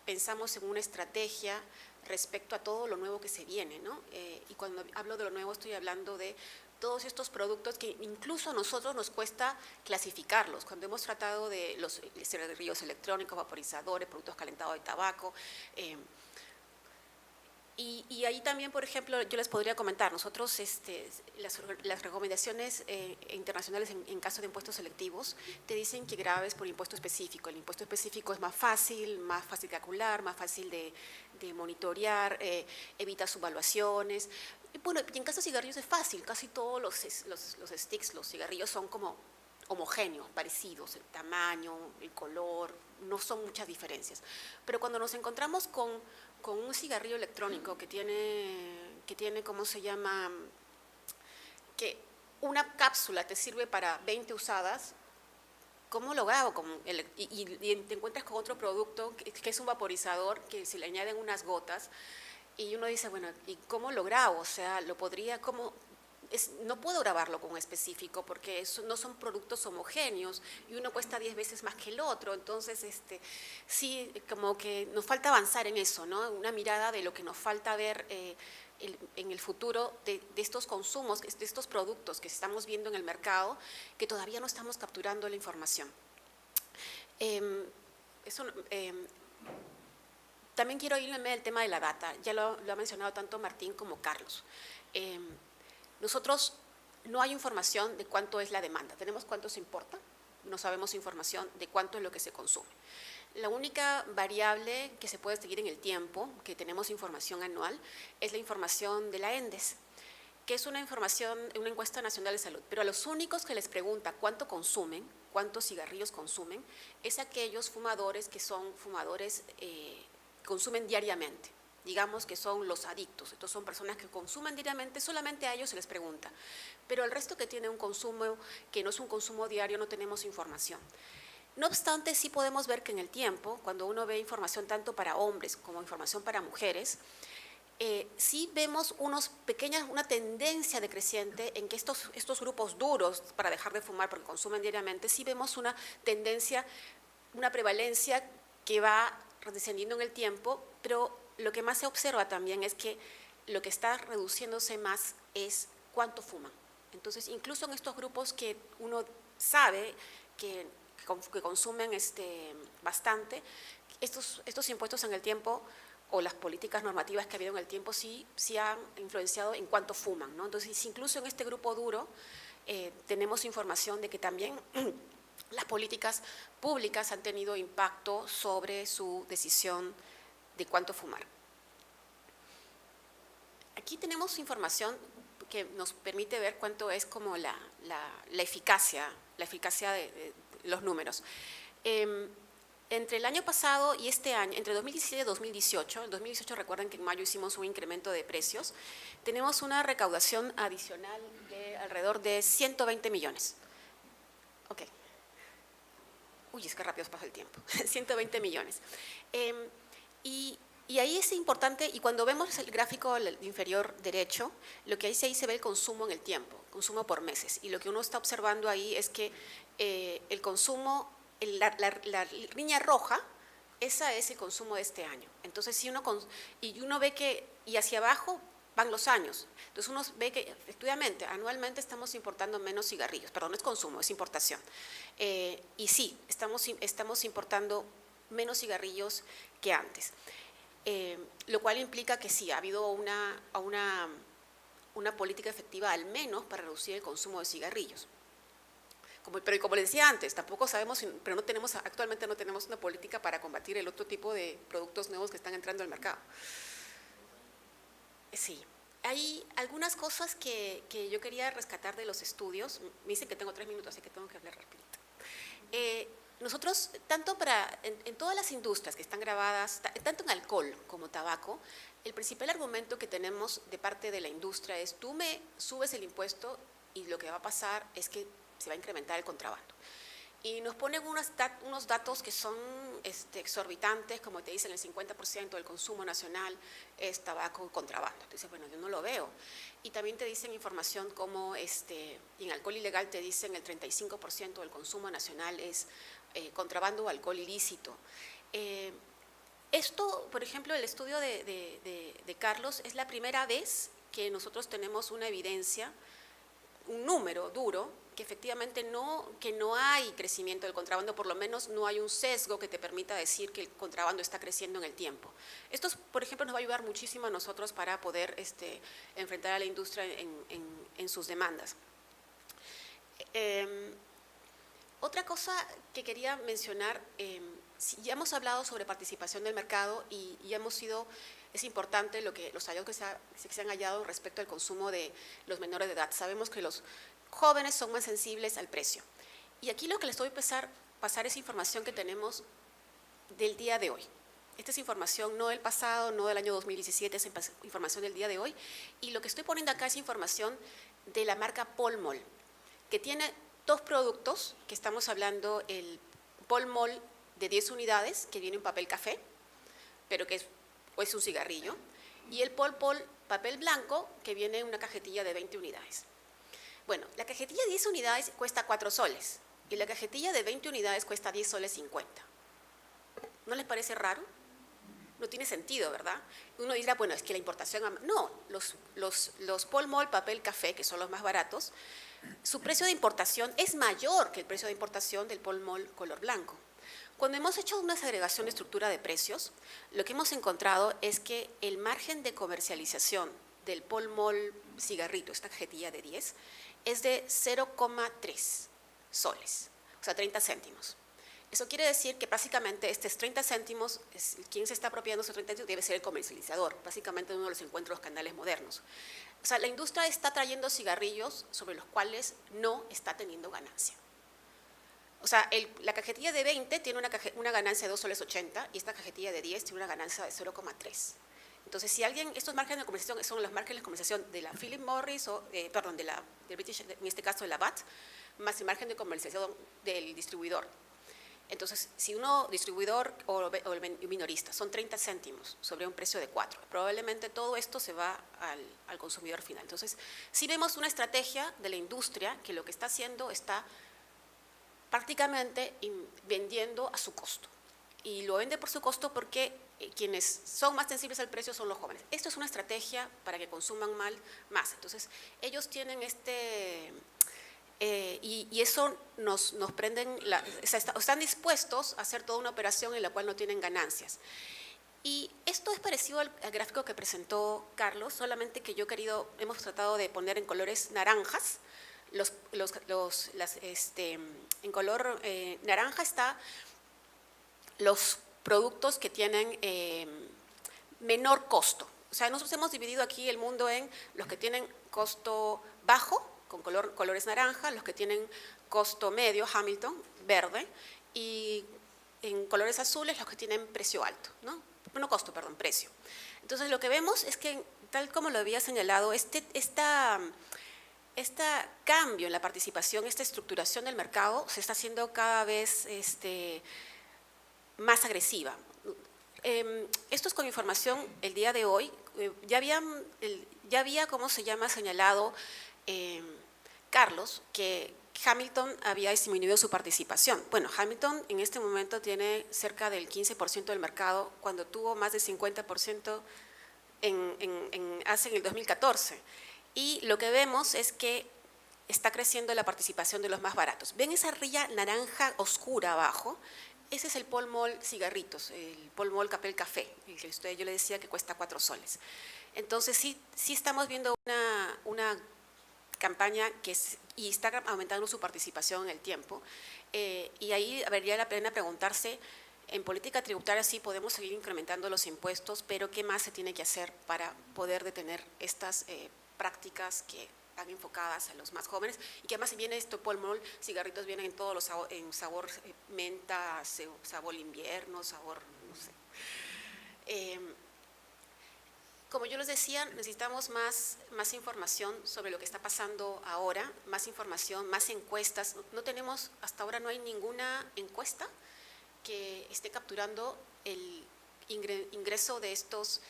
pensamos en una estrategia respecto a todo lo nuevo que se viene, ¿no? Y cuando hablo de lo nuevo estoy hablando de todos estos productos que incluso a nosotros nos cuesta clasificarlos. Cuando hemos tratado de los cigarrillos electrónicos, vaporizadores, productos calentados de tabaco. Y ahí también, por ejemplo, yo les podría comentar, nosotros las recomendaciones internacionales en caso de impuestos selectivos te dicen que graves por impuesto específico. El impuesto específico es más fácil de calcular, más fácil de monitorear, evita subvaluaciones. Bueno, y en caso de cigarrillos es fácil, casi todos los sticks, los cigarrillos son como homogéneos, parecidos, el tamaño, el color, no son muchas diferencias. Pero cuando nos encontramos con un cigarrillo electrónico que tiene, ¿cómo se llama? Que una cápsula te sirve para 20 usadas, ¿cómo lo grabo? Y te encuentras con otro producto que es un vaporizador que se le añaden unas gotas y uno dice, bueno, ¿y cómo lo grabo? O sea, no puedo grabarlo con un específico porque no son productos homogéneos y uno cuesta 10 veces más que el otro. Entonces, sí, como que nos falta avanzar en eso, ¿no? Una mirada de lo que nos falta ver en el futuro de estos consumos, de estos productos que estamos viendo en el mercado, que todavía no estamos capturando la información. También quiero irme al tema de la data. Ya lo ha mencionado tanto Martín como Carlos. Nosotros no hay información de cuánto es la demanda. Tenemos cuánto se importa, no sabemos información de cuánto es lo que se consume. La única variable que se puede seguir en el tiempo, que tenemos información anual, es la información de la ENDES, que es una encuesta nacional de salud. Pero a los únicos que les pregunta cuánto consumen, cuántos cigarrillos consumen, es aquellos fumadores que son fumadores consumen diariamente, digamos que son los adictos. Estos son personas que consumen diariamente, solamente a ellos se les pregunta. Pero el resto que tiene un consumo que no es un consumo diario no tenemos información. No obstante, sí podemos ver que en el tiempo, cuando uno ve información tanto para hombres como información para mujeres, sí vemos una tendencia decreciente en que estos grupos duros para dejar de fumar porque consumen diariamente, sí vemos una tendencia, una prevalencia que va descendiendo en el tiempo, pero lo que más se observa también es que lo que está reduciéndose más es cuánto fuman. Entonces, incluso en estos grupos que uno sabe que consumen bastante, estos impuestos en el tiempo o las políticas normativas que ha habido en el tiempo sí han influenciado en cuánto fuman, ¿no? Entonces, incluso en este grupo duro tenemos información de que también las políticas públicas han tenido impacto sobre su decisión de cuánto fumar. Aquí tenemos información que nos permite ver cuánto es como la eficacia de los números. Entre el año pasado y este año, entre 2017 y 2018, en 2018 recuerden que en mayo hicimos un incremento de precios, tenemos una recaudación adicional de alrededor de 120 millones. Ok. Uy, es que rápido pasa el tiempo. 120 millones. Y ahí es importante, y cuando vemos el gráfico inferior derecho, lo que ahí se ve el consumo en el tiempo, consumo por meses. Y lo que uno está observando ahí es que el consumo, la línea roja, esa es el consumo de este año. Entonces, si uno ve que, y hacia abajo van los años. Entonces, uno ve que efectivamente, anualmente estamos importando menos cigarrillos. Perdón, no es consumo, es importación. Y sí, estamos importando menos cigarrillos que antes. Lo cual implica que sí, ha habido una política efectiva al menos para reducir el consumo de cigarrillos. pero como les decía antes, tampoco sabemos, pero actualmente no tenemos una política para combatir el otro tipo de productos nuevos que están entrando al mercado. Sí, hay algunas cosas que yo quería rescatar de los estudios. Me dicen que tengo 3 minutos, así que tengo que hablar rapidito. Nosotros, en todas las industrias que están grabadas, tanto en alcohol como tabaco, el principal argumento que tenemos de parte de la industria es: tú me subes el impuesto y lo que va a pasar es que se va a incrementar el contrabando. Y nos ponen unos datos que son exorbitantes, como te dicen, el 50% del consumo nacional es tabaco contrabando. Entonces, bueno, yo no lo veo. Y también te dicen información como, y en alcohol ilegal te dicen el 35% del consumo nacional es contrabando o alcohol ilícito. Esto, por ejemplo, el estudio de Carlos, es la primera vez que nosotros tenemos una evidencia, un número duro, que efectivamente que no hay crecimiento del contrabando, por lo menos no hay un sesgo que te permita decir que el contrabando está creciendo en el tiempo. Esto, por ejemplo, nos va a ayudar muchísimo a nosotros para poder enfrentar a la industria en sus demandas. Otra cosa que quería mencionar, ya hemos hablado sobre participación del mercado y es importante los hallazgos que se han hallado respecto al consumo de los menores de edad. Sabemos que los jóvenes son más sensibles al precio. Y aquí lo que les voy a pasar es información que tenemos del día de hoy. Esta es información no del pasado, no del año 2017, es información del día de hoy. Y lo que estoy poniendo acá es información de la marca Pall Mall, que tiene 2 productos, que estamos hablando: el Pall Mall de 10 unidades, que viene en papel café, pero que es un cigarrillo, y el Pall Mall papel blanco, que viene en una cajetilla de 20 unidades. Bueno, la cajetilla de 10 unidades cuesta 4 soles y la cajetilla de 20 unidades cuesta 10 soles 50. ¿No les parece raro? No tiene sentido, ¿verdad? Uno dirá, bueno, es que la importación... No, los Pall Mall papel café, que son los más baratos, su precio de importación es mayor que el precio de importación del Pall Mall color blanco. Cuando hemos hecho una segregación de estructura de precios, lo que hemos encontrado es que el margen de comercialización del Pall Mall cigarrito, esta cajetilla de 10, es de 0,3 soles, o sea, 30 céntimos. Eso quiere decir que básicamente estos 30 céntimos, quien se está apropiando de esos 30 céntimos debe ser el comercializador. Básicamente uno los encuentra en los canales modernos. O sea, la industria está trayendo cigarrillos sobre los cuales no está teniendo ganancia. O sea, la cajetilla de 20 tiene una ganancia de 2 soles 80 y esta cajetilla de 10 tiene una ganancia de 0,3. Entonces, si estos márgenes de comercialización son los márgenes de comercialización de la Philip Morris, del British, en este caso de la BAT, más el margen de comercialización del distribuidor. Entonces, si uno, distribuidor o el minorista, son 30 céntimos sobre un precio de 4, probablemente todo esto se va al consumidor final. Entonces, si vemos una estrategia de la industria que lo que está haciendo está prácticamente vendiendo a su costo. Y lo vende por su costo porque quienes son más sensibles al precio son los jóvenes. Esto es una estrategia para que consuman más. Entonces, ellos tienen y eso nos prenden, están dispuestos a hacer toda una operación en la cual no tienen ganancias. Y esto es parecido al gráfico que presentó Carlos, solamente que hemos tratado de poner en colores naranjas. En color naranja está los productos que tienen menor costo. O sea, nosotros hemos dividido aquí el mundo en los que tienen costo bajo, con colores naranja, los que tienen costo medio, Hamilton, verde, y en colores azules los que tienen precio alto, ¿no? No costo, perdón, precio. Entonces, lo que vemos es que, tal como lo había señalado, este cambio en la participación, esta estructuración del mercado se está haciendo cada vez más agresiva. Esto es con información el día de hoy. Ya había, ¿cómo se llama?, señalado Carlos, que Hamilton había disminuido su participación. Bueno, Hamilton en este momento tiene cerca del 15% del mercado, cuando tuvo más del 50% en el 2014. Y lo que vemos es que está creciendo la participación de los más baratos. ¿Ven esa raya naranja oscura abajo? Ese es el Pall Mall cigarritos, el Pall Mall papel café, el que yo le decía que cuesta 4 soles. Entonces, sí estamos viendo una campaña y está aumentando su participación en el tiempo. Y ahí habría la pena preguntarse, en política tributaria sí podemos seguir incrementando los impuestos, pero ¿qué más se tiene que hacer para poder detener estas prácticas que están enfocadas a los más jóvenes? Y que además si viene esto, Pall Mall, cigarritos vienen en todos los en sabor menta, sabor invierno, sabor, no sé. Como yo les decía, necesitamos más información sobre lo que está pasando ahora, más información, más encuestas. No tenemos, hasta ahora no hay ninguna encuesta que esté capturando el ingreso de estos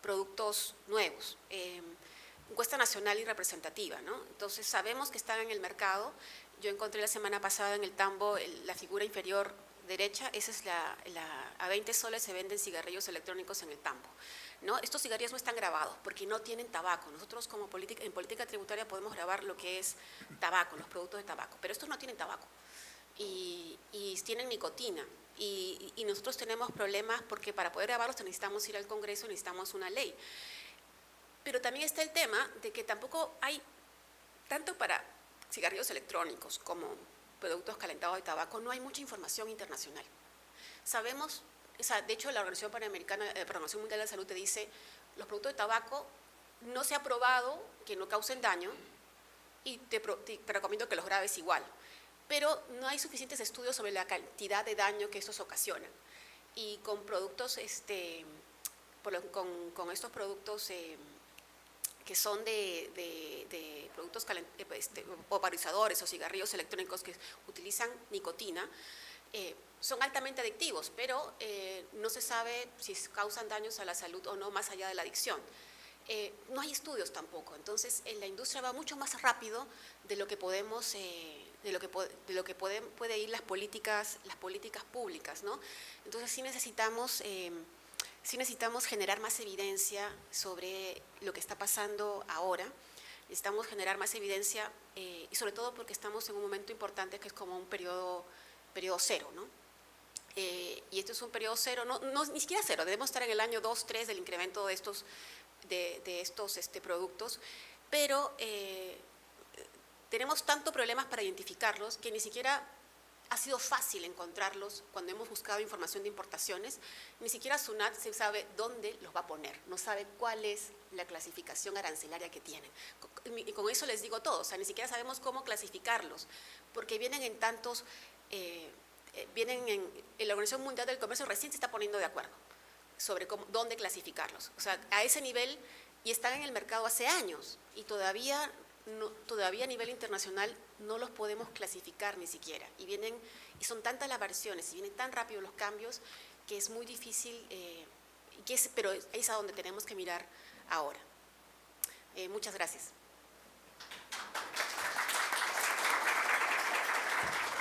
productos nuevos. Encuesta nacional y representativa, ¿no? Entonces sabemos que están en el mercado. Yo encontré la semana pasada en el tambo la figura inferior derecha, esa es a 20 soles se venden cigarrillos electrónicos en el tambo, ¿no? Estos cigarrillos no están grabados porque no tienen tabaco. Nosotros como en política tributaria podemos grabar lo que es tabaco, los productos de tabaco, pero estos no tienen tabaco y tienen nicotina. Y nosotros tenemos problemas porque para poder grabarlos necesitamos ir al Congreso, necesitamos una ley. Pero también está el tema de que tampoco hay, tanto para cigarrillos electrónicos como productos calentados de tabaco, no hay mucha información internacional. Sabemos, de hecho la Organización Mundial de la Salud te dice, los productos de tabaco no se ha probado que no causen daño y te recomiendo que los grabes igual, pero no hay suficientes estudios sobre la cantidad de daño que estos ocasionan. Y con productos, con estos productos que son de productos vaporizadores o cigarrillos electrónicos que utilizan nicotina, son altamente adictivos, pero no se sabe si causan daños a la salud o no más allá de la adicción. No hay estudios tampoco, entonces la industria va mucho más rápido de lo que podemos, puede ir las políticas públicas, ¿no? Entonces sí necesitamos generar más evidencia sobre lo que está pasando ahora. Necesitamos generar más evidencia y sobre todo porque estamos en un momento importante que es como un periodo cero, ¿no? Y esto es un periodo cero, ni siquiera cero, debemos estar en el año 2, 3 del incremento de estos productos, pero tenemos tantos problemas para identificarlos que ni siquiera ha sido fácil encontrarlos cuando hemos buscado información de importaciones. Ni siquiera SUNAT se sabe dónde los va a poner, no sabe cuál es la clasificación arancelaria que tienen. Y con eso les digo todo, o sea, ni siquiera sabemos cómo clasificarlos, porque vienen en tantos, la Organización Mundial del Comercio recién se está poniendo de acuerdo sobre dónde clasificarlos. O sea, a ese nivel, y están en el mercado hace años, y todavía a nivel internacional no los podemos clasificar ni siquiera. Y son tantas las versiones, y vienen tan rápido los cambios, que es muy difícil, pero es a donde tenemos que mirar ahora. Muchas gracias.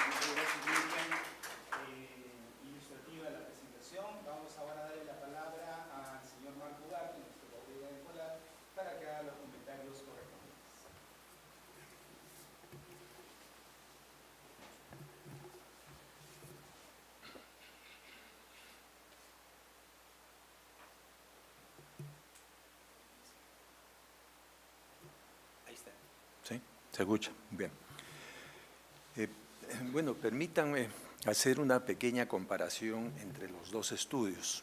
Muchas gracias, Miriam. Ilustrativa la presentación. Vamos ahora a darle la palabra al señor Marco Ugarte, nuestro colega de escolar, para que haga los comentarios correspondientes. Ahí está. ¿Sí? ¿Se escucha? Bien. Bueno, permítanme hacer una pequeña comparación entre los dos estudios.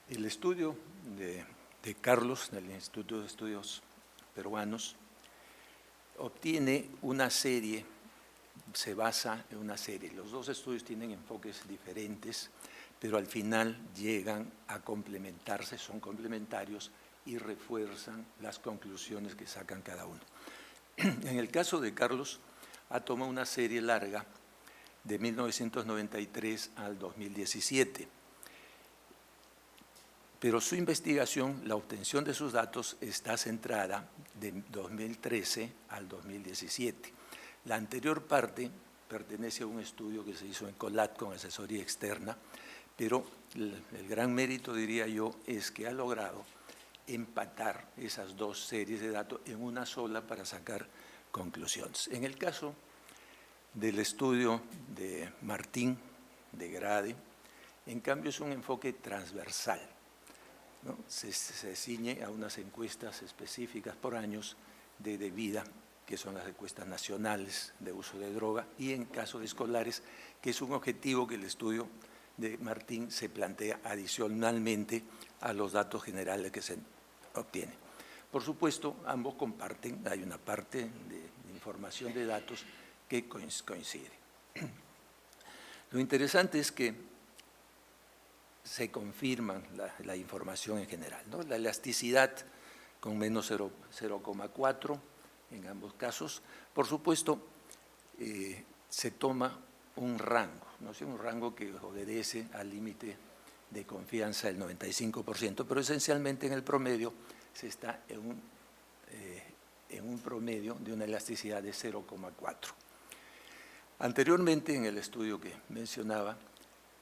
El estudio de Carlos, del Instituto de Estudios Peruanos, obtiene una serie, se basa en una serie. Los dos estudios tienen enfoques diferentes, pero al final llegan a complementarse, son complementarios y refuerzan las conclusiones que sacan cada uno. En el caso de Carlos, ha tomado una serie larga de 1993 al 2017, pero su investigación, la obtención de sus datos, está centrada de 2013 al 2017. La anterior parte pertenece a un estudio que se hizo en COLAT con asesoría externa, pero el gran mérito, diría yo, es que ha logrado empatar esas dos series de datos en una sola para sacar conclusiones. En el caso del estudio de Martín de Grade, en cambio es un enfoque transversal. ¿no? Se ciñe a unas encuestas específicas por años de vida, que son las encuestas nacionales de uso de droga, y en casos escolares, que es un objetivo que el estudio de Martín se plantea adicionalmente a los datos generales que se obtienen. Por supuesto, ambos comparten, hay una parte de información de datos que coincide. Lo interesante es que se confirma la información en general, ¿no? La elasticidad con menos 0,4 en ambos casos. Por supuesto, se toma un rango, ¿no? Un rango que obedece al límite de confianza del 95%, pero esencialmente en el promedio se está en un promedio de una elasticidad de 0,4. Anteriormente, en el estudio que mencionaba,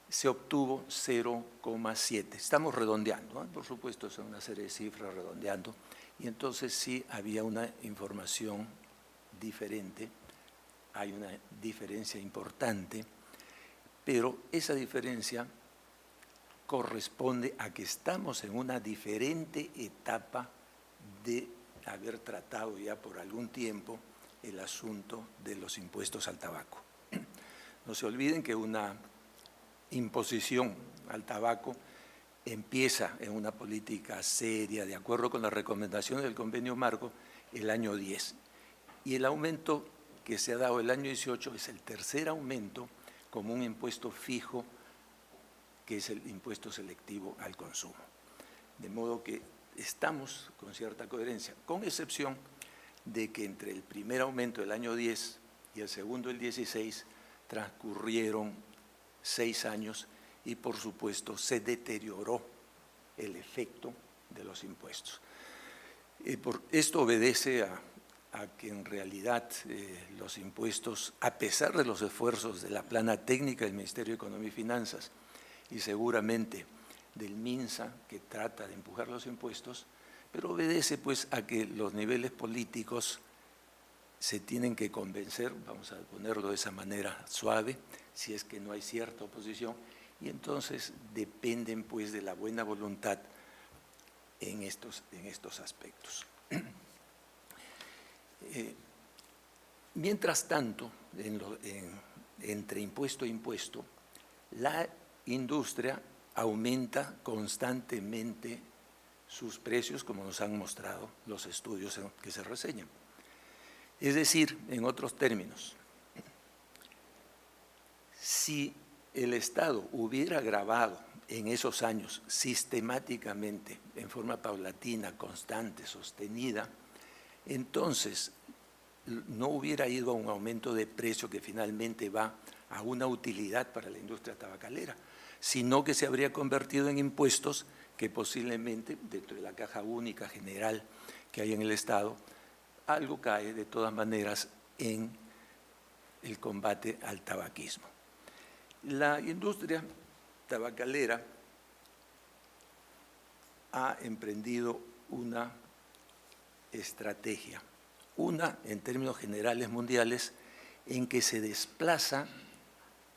se obtuvo 0,7. Estamos redondeando, ¿no? Por supuesto, son una serie de cifras redondeando, y entonces sí había una información diferente, hay una diferencia importante, pero esa diferencia corresponde a que estamos en una diferente etapa de haber tratado ya por algún tiempo el asunto de los impuestos al tabaco. No se olviden que una imposición al tabaco empieza en una política seria, de acuerdo con las recomendaciones del convenio marco, el año 10. Y el aumento que se ha dado el año 18 es el tercer aumento como un impuesto fijo, que es el impuesto selectivo al consumo. De modo que estamos con cierta coherencia, con excepción de que entre el primer aumento del año 10 y el segundo, el 16, transcurrieron 6 años y, por supuesto, se deterioró el efecto de los impuestos. Esto obedece a que en realidad los impuestos, a pesar de los esfuerzos de la plana técnica del Ministerio de Economía y Finanzas y seguramente del MINSA, que trata de empujar los impuestos, pero obedece pues a que los niveles políticos se tienen que convencer, vamos a ponerlo de esa manera suave, si es que no hay cierta oposición, y entonces dependen pues de la buena voluntad en estos aspectos. Mientras tanto, entre impuesto e impuesto, la industria aumenta constantemente sus precios, como nos han mostrado los estudios que se reseñan. Es decir, en otros términos, si el Estado hubiera gravado en esos años sistemáticamente, en forma paulatina, constante, sostenida, entonces no hubiera ido a un aumento de precio que finalmente va a una utilidad para la industria tabacalera, sino que se habría convertido en impuestos que posiblemente, dentro de la caja única general que hay en el Estado, algo cae de todas maneras en el combate al tabaquismo. La industria tabacalera ha emprendido una estrategia, una en términos generales mundiales, en que se desplaza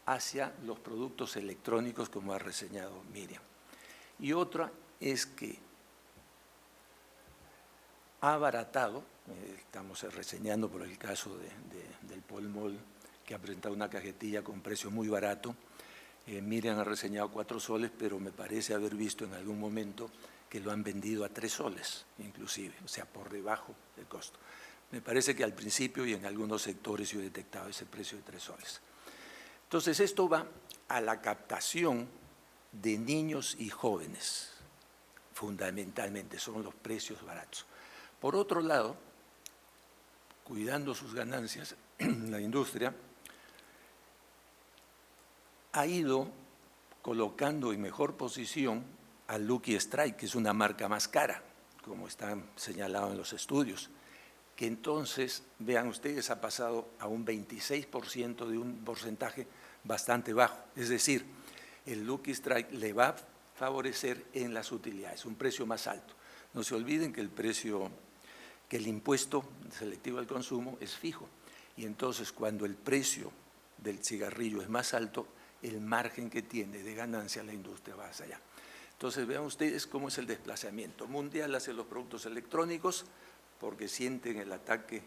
hacia los productos electrónicos, como ha reseñado Miriam. Y otra es que ha abaratado, estamos reseñando por el caso del Pall Mall, que ha presentado una cajetilla con precio muy barato. Miriam ha reseñado 4 soles, pero me parece haber visto en algún momento que lo han vendido a 3 soles, inclusive, o sea, por debajo del costo. Me parece que al principio y en algunos sectores yo he detectado ese precio de 3 soles. Entonces, esto va a la captación de niños y jóvenes, fundamentalmente, son los precios baratos. Por otro lado, cuidando sus ganancias, la industria ha ido colocando en mejor posición al Lucky Strike, que es una marca más cara, como está señalado en los estudios, que entonces, vean ustedes, ha pasado a un 26% de un porcentaje bastante bajo. Es decir, el Lucky Strike le va a favorecer en las utilidades, un precio más alto. No se olviden que el impuesto selectivo al consumo es fijo, y entonces cuando el precio del cigarrillo es más alto, el margen que tiene de ganancia la industria va hacia allá. Entonces vean ustedes cómo es el desplazamiento mundial hacia los productos electrónicos, porque sienten el ataque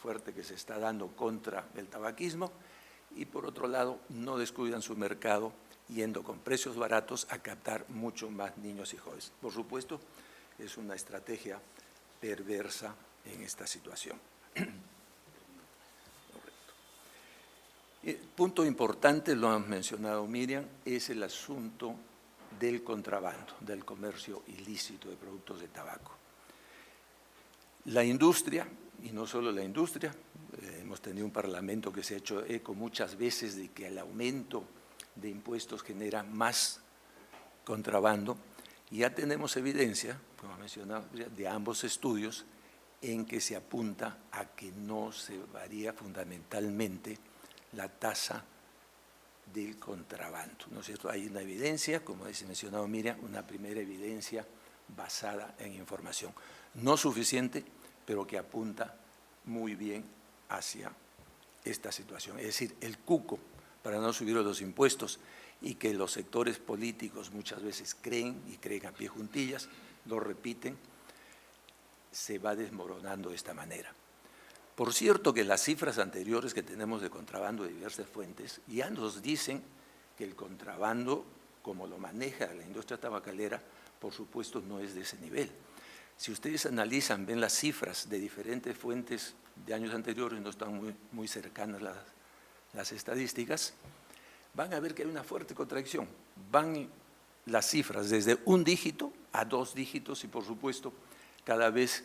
fuerte que se está dando contra el tabaquismo, y por otro lado no descuidan su mercado yendo con precios baratos a captar mucho más niños y jóvenes. Por supuesto, es una estrategia perversa en esta situación. Punto importante, lo han mencionado Miriam, es el asunto del contrabando, del comercio ilícito de productos de tabaco. La industria, y no solo la industria, hemos tenido un parlamento que se ha hecho eco muchas veces de que el aumento de impuestos genera más contrabando, y ya tenemos evidencia, como mencionado, de ambos estudios en que se apunta a que no se varía fundamentalmente la tasa del contrabando, ¿no es cierto? Hay una evidencia, como dice mencionado Miriam, una primera evidencia basada en información. No suficiente, pero que apunta muy bien hacia esta situación. Es decir, el cuco para no subir los impuestos y que los sectores políticos muchas veces creen y creen a pie juntillas, lo repiten, se va desmoronando de esta manera. Por cierto que las cifras anteriores que tenemos de contrabando de diversas fuentes ya nos dicen que el contrabando, como lo maneja la industria tabacalera, por supuesto no es de ese nivel. Si ustedes analizan, ven las cifras de diferentes fuentes de años anteriores, no están muy cercanas las estadísticas, van a ver que hay una fuerte contradicción. Van las cifras desde un dígito a 2 dígitos y, por supuesto, cada vez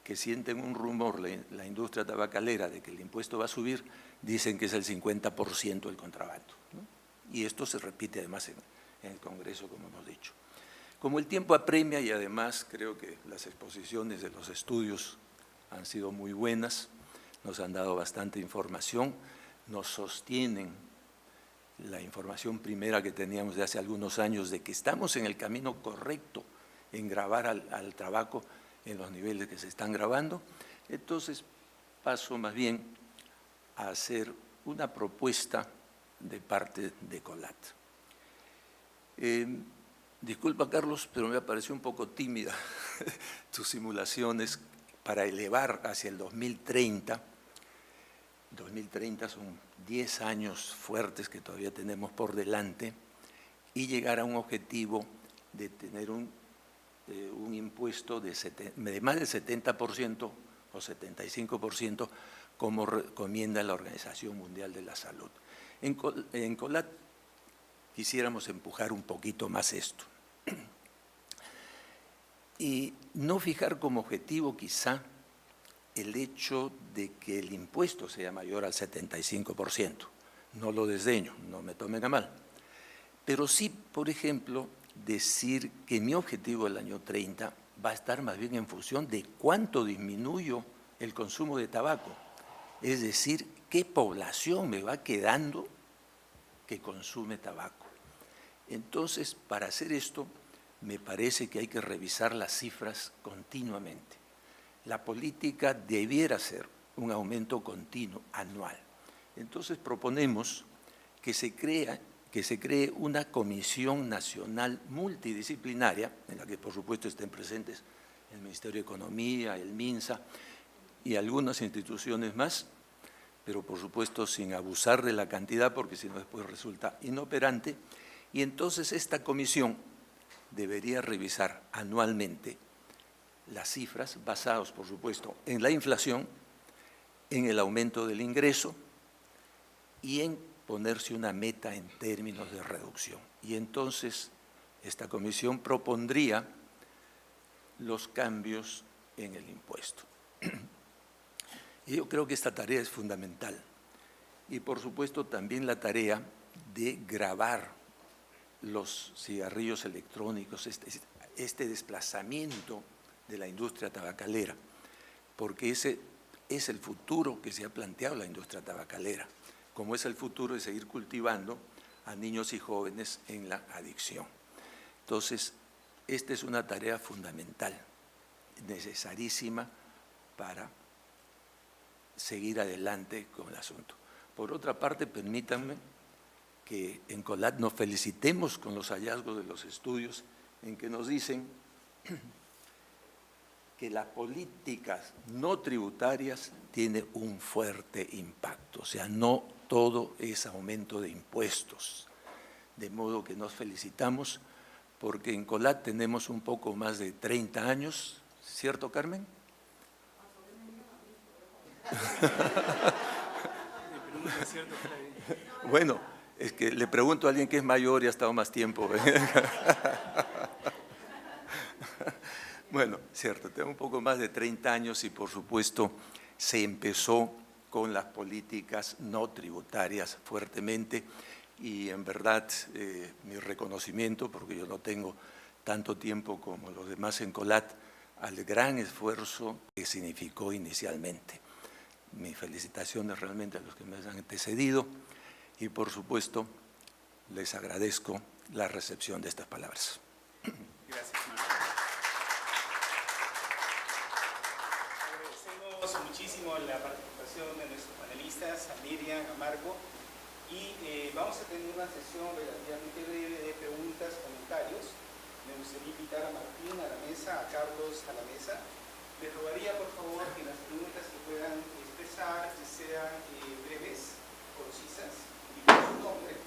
que sienten un rumor la industria tabacalera de que el impuesto va a subir, dicen que es el 50% del contrabando, ¿no? Y esto se repite además en el Congreso, como hemos dicho. Como el tiempo apremia y además creo que las exposiciones de los estudios han sido muy buenas, nos han dado bastante información, nos sostienen la información primera que teníamos de hace algunos años de que estamos en el camino correcto en gravar al tabaco en los niveles que se están grabando. Entonces paso más bien a hacer una propuesta de parte de COLAT. Disculpa, Carlos, pero me pareció un poco tímida tus simulaciones para elevar hacia el 2030. 2030 son 10 años fuertes que todavía tenemos por delante y llegar a un objetivo de tener un impuesto de más del 70% o 75%, como recomienda la Organización Mundial de la Salud. En COLAT quisiéramos empujar un poquito más esto y no fijar como objetivo quizá el hecho de que el impuesto sea mayor al 75%. No lo desdeño, no me tomen a mal. Pero sí, por ejemplo, decir que mi objetivo del año 30 va a estar más bien en función de cuánto disminuyo el consumo de tabaco. Es decir, qué población me va quedando que consume tabaco. Entonces, para hacer esto, me parece que hay que revisar las cifras continuamente. La política debiera ser un aumento continuo, anual. Entonces proponemos que se cree una comisión nacional multidisciplinaria, en la que por supuesto estén presentes el Ministerio de Economía, el MINSA y algunas instituciones más, pero por supuesto sin abusar de la cantidad, porque si no después resulta inoperante. Y entonces esta comisión debería revisar anualmente las cifras basadas, por supuesto, en la inflación, en el aumento del ingreso y en ponerse una meta en términos de reducción. Y entonces esta comisión propondría los cambios en el impuesto. Y yo creo que esta tarea es fundamental. Y por supuesto también la tarea de gravar los cigarrillos electrónicos, este desplazamiento de la industria tabacalera, porque ese es el futuro que se ha planteado la industria tabacalera, como es el futuro de seguir cultivando a niños y jóvenes en la adicción. Entonces, esta es una tarea fundamental, necesarísima para seguir adelante con el asunto. Por otra parte, permítanme que en COLAT nos felicitemos con los hallazgos de los estudios en que nos dicen que las políticas no tributarias tienen un fuerte impacto, o sea, no todo es aumento de impuestos. De modo que nos felicitamos porque en COLAT tenemos un poco más de 30 años, ¿cierto, Carmen? Bueno, es que le pregunto a alguien que es mayor y ha estado más tiempo. Bueno, cierto, tengo un poco más de 30 años y por supuesto se empezó con las políticas no tributarias fuertemente y en verdad mi reconocimiento, porque yo no tengo tanto tiempo como los demás en COLAT, al gran esfuerzo que significó inicialmente. Mis felicitaciones realmente a los que me han antecedido y por supuesto les agradezco la recepción de estas palabras. Gracias, Marco. Agradecemos muchísimo la participación de nuestros panelistas, a Miriam, a Marco, y vamos a tener una sesión relativamente breve de preguntas, comentarios. Me gustaría invitar a Martín a la mesa, a Carlos a la mesa. Les rogaría, por favor, que las preguntas que puedan expresar que sean breves, concisas, y con su nombre.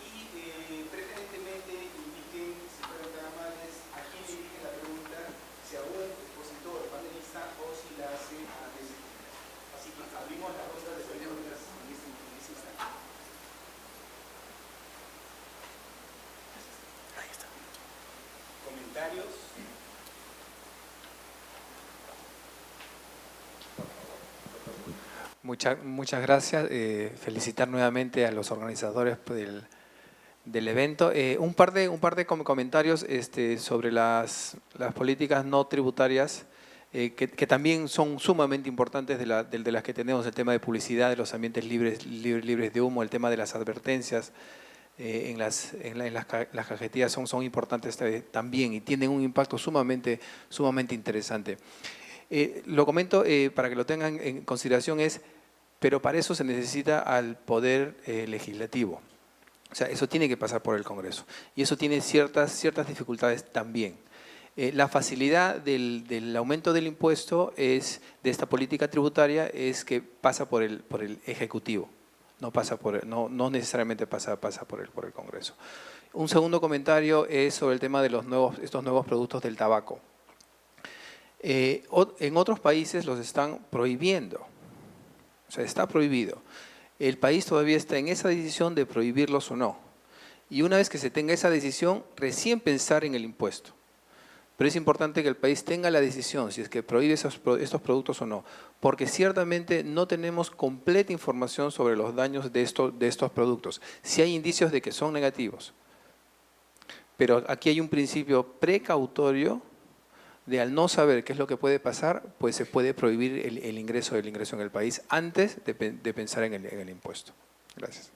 Y preferentemente indiquen, si fueran tan amables, a quién le dirigen la pregunta, si a un expositor o panelista o si la hace a desde. Así que abrimos la ronda de preguntas en este instante. Ahí está. ¿Comentarios? Muchas gracias. Felicitar nuevamente a los organizadores del evento. Un par de comentarios sobre las políticas no tributarias que también son sumamente importantes de las que tenemos, el tema de publicidad, de los ambientes libres de humo, el tema de las advertencias en las cajetillas son importantes también y tienen un impacto sumamente interesante. Lo comento para que lo tengan en consideración pero para eso se necesita al poder legislativo. O sea, eso tiene que pasar por el Congreso y eso tiene ciertas dificultades también. La facilidad del aumento del impuesto de esta política tributaria es que pasa por el Ejecutivo, no necesariamente pasa por el Congreso. Un segundo comentario es sobre el tema de estos nuevos productos del tabaco. En otros países los están prohibiendo, o sea, está prohibido. El país todavía está en esa decisión de prohibirlos o no. Y una vez que se tenga esa decisión, recién pensar en el impuesto. Pero es importante que el país tenga la decisión si es que prohíbe estos productos o no, porque ciertamente no tenemos completa información sobre los daños de estos productos. Sí hay indicios de que son negativos, pero aquí hay un principio precautorio de al no saber qué es lo que puede pasar, pues se puede prohibir el ingreso en el país antes de pensar en el impuesto. Gracias.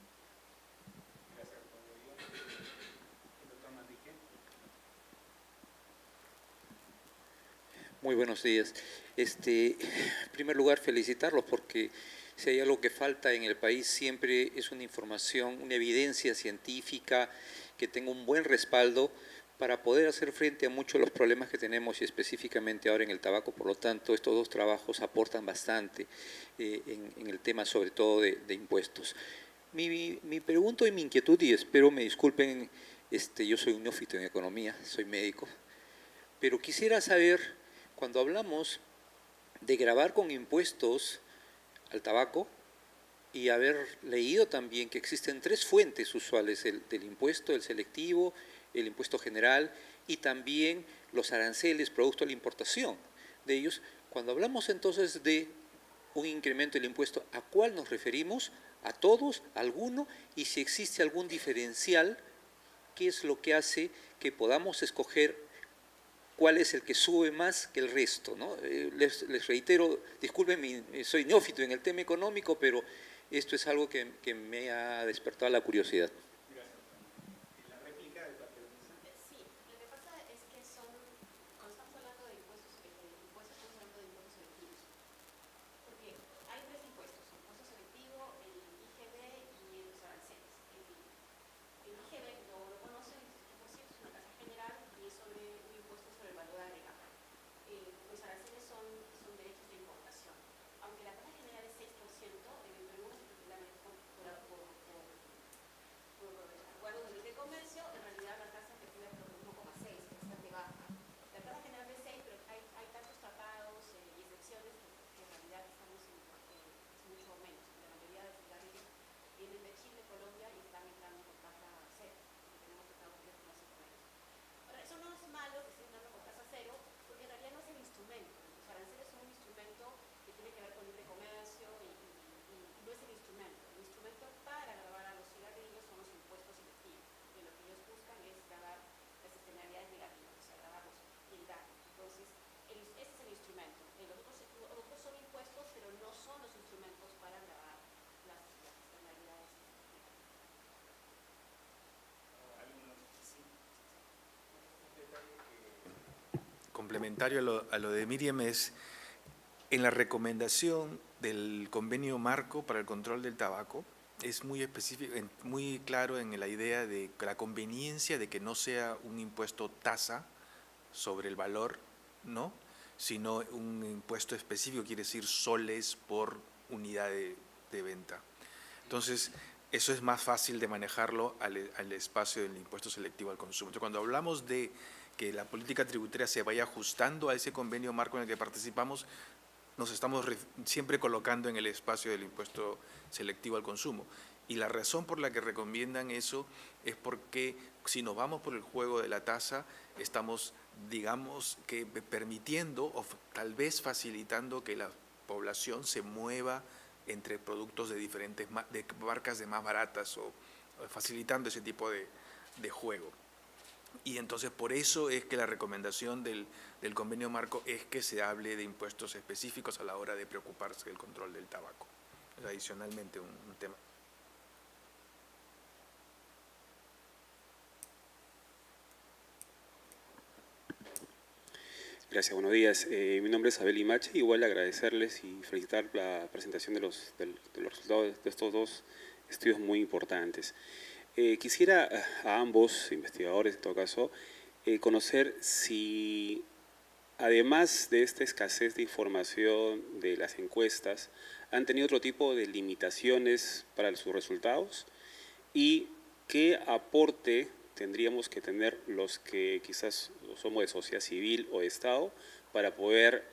Muy buenos días. En primer lugar, felicitarlos porque si hay algo que falta en el país siempre es una información, una evidencia científica que tenga un buen respaldo para poder hacer frente a muchos de los problemas que tenemos y específicamente ahora en el tabaco. Por lo tanto, estos dos trabajos aportan bastante en el tema sobre todo de impuestos. Mi pregunta y mi inquietud, y espero me disculpen, yo soy un neófito en economía, soy médico, pero quisiera saber, cuando hablamos de gravar con impuestos al tabaco y haber leído también que existen tres fuentes usuales del impuesto, el selectivo, el impuesto general y también los aranceles producto de la importación de ellos. Cuando hablamos entonces de un incremento del impuesto, ¿a cuál nos referimos? ¿A todos? ¿A alguno? Y si existe algún diferencial, ¿qué es lo que hace que podamos escoger cuál es el que sube más que el resto, ¿no? Les reitero, disculpen, soy neófito en el tema económico, pero esto es algo que me ha despertado la curiosidad. El IGB lo conocen, es 10%, es una tasa general y es sobre complementario a lo de Miriam es, en la recomendación del convenio marco para el control del tabaco, es muy específico, muy claro en la idea de la conveniencia de que no sea un impuesto tasa sobre el valor, ¿no?, sino un impuesto específico, quiere decir soles por unidad de venta. Entonces, eso es más fácil de manejarlo al espacio del impuesto selectivo al consumo. Entonces, cuando hablamos de que la política tributaria se vaya ajustando a ese convenio marco en el que participamos, nos estamos siempre colocando en el espacio del impuesto selectivo al consumo. Y la razón por la que recomiendan eso es porque si nos vamos por el juego de la tasa, estamos, digamos, que permitiendo o tal vez facilitando que la población se mueva entre productos de diferentes de marcas de más baratas o facilitando ese tipo de juego. Y entonces por eso es que la recomendación del convenio marco es que se hable de impuestos específicos a la hora de preocuparse del control del tabaco. Es adicionalmente un tema. Gracias, buenos días. Mi nombre es Abel Imache. Igual agradecerles y felicitar la presentación de los resultados de estos dos estudios muy importantes. Quisiera a ambos investigadores, en todo caso, conocer si, además de esta escasez de información de las encuestas, han tenido otro tipo de limitaciones para sus resultados y qué aporte tendríamos que tener los que quizás somos de sociedad civil o de Estado para poder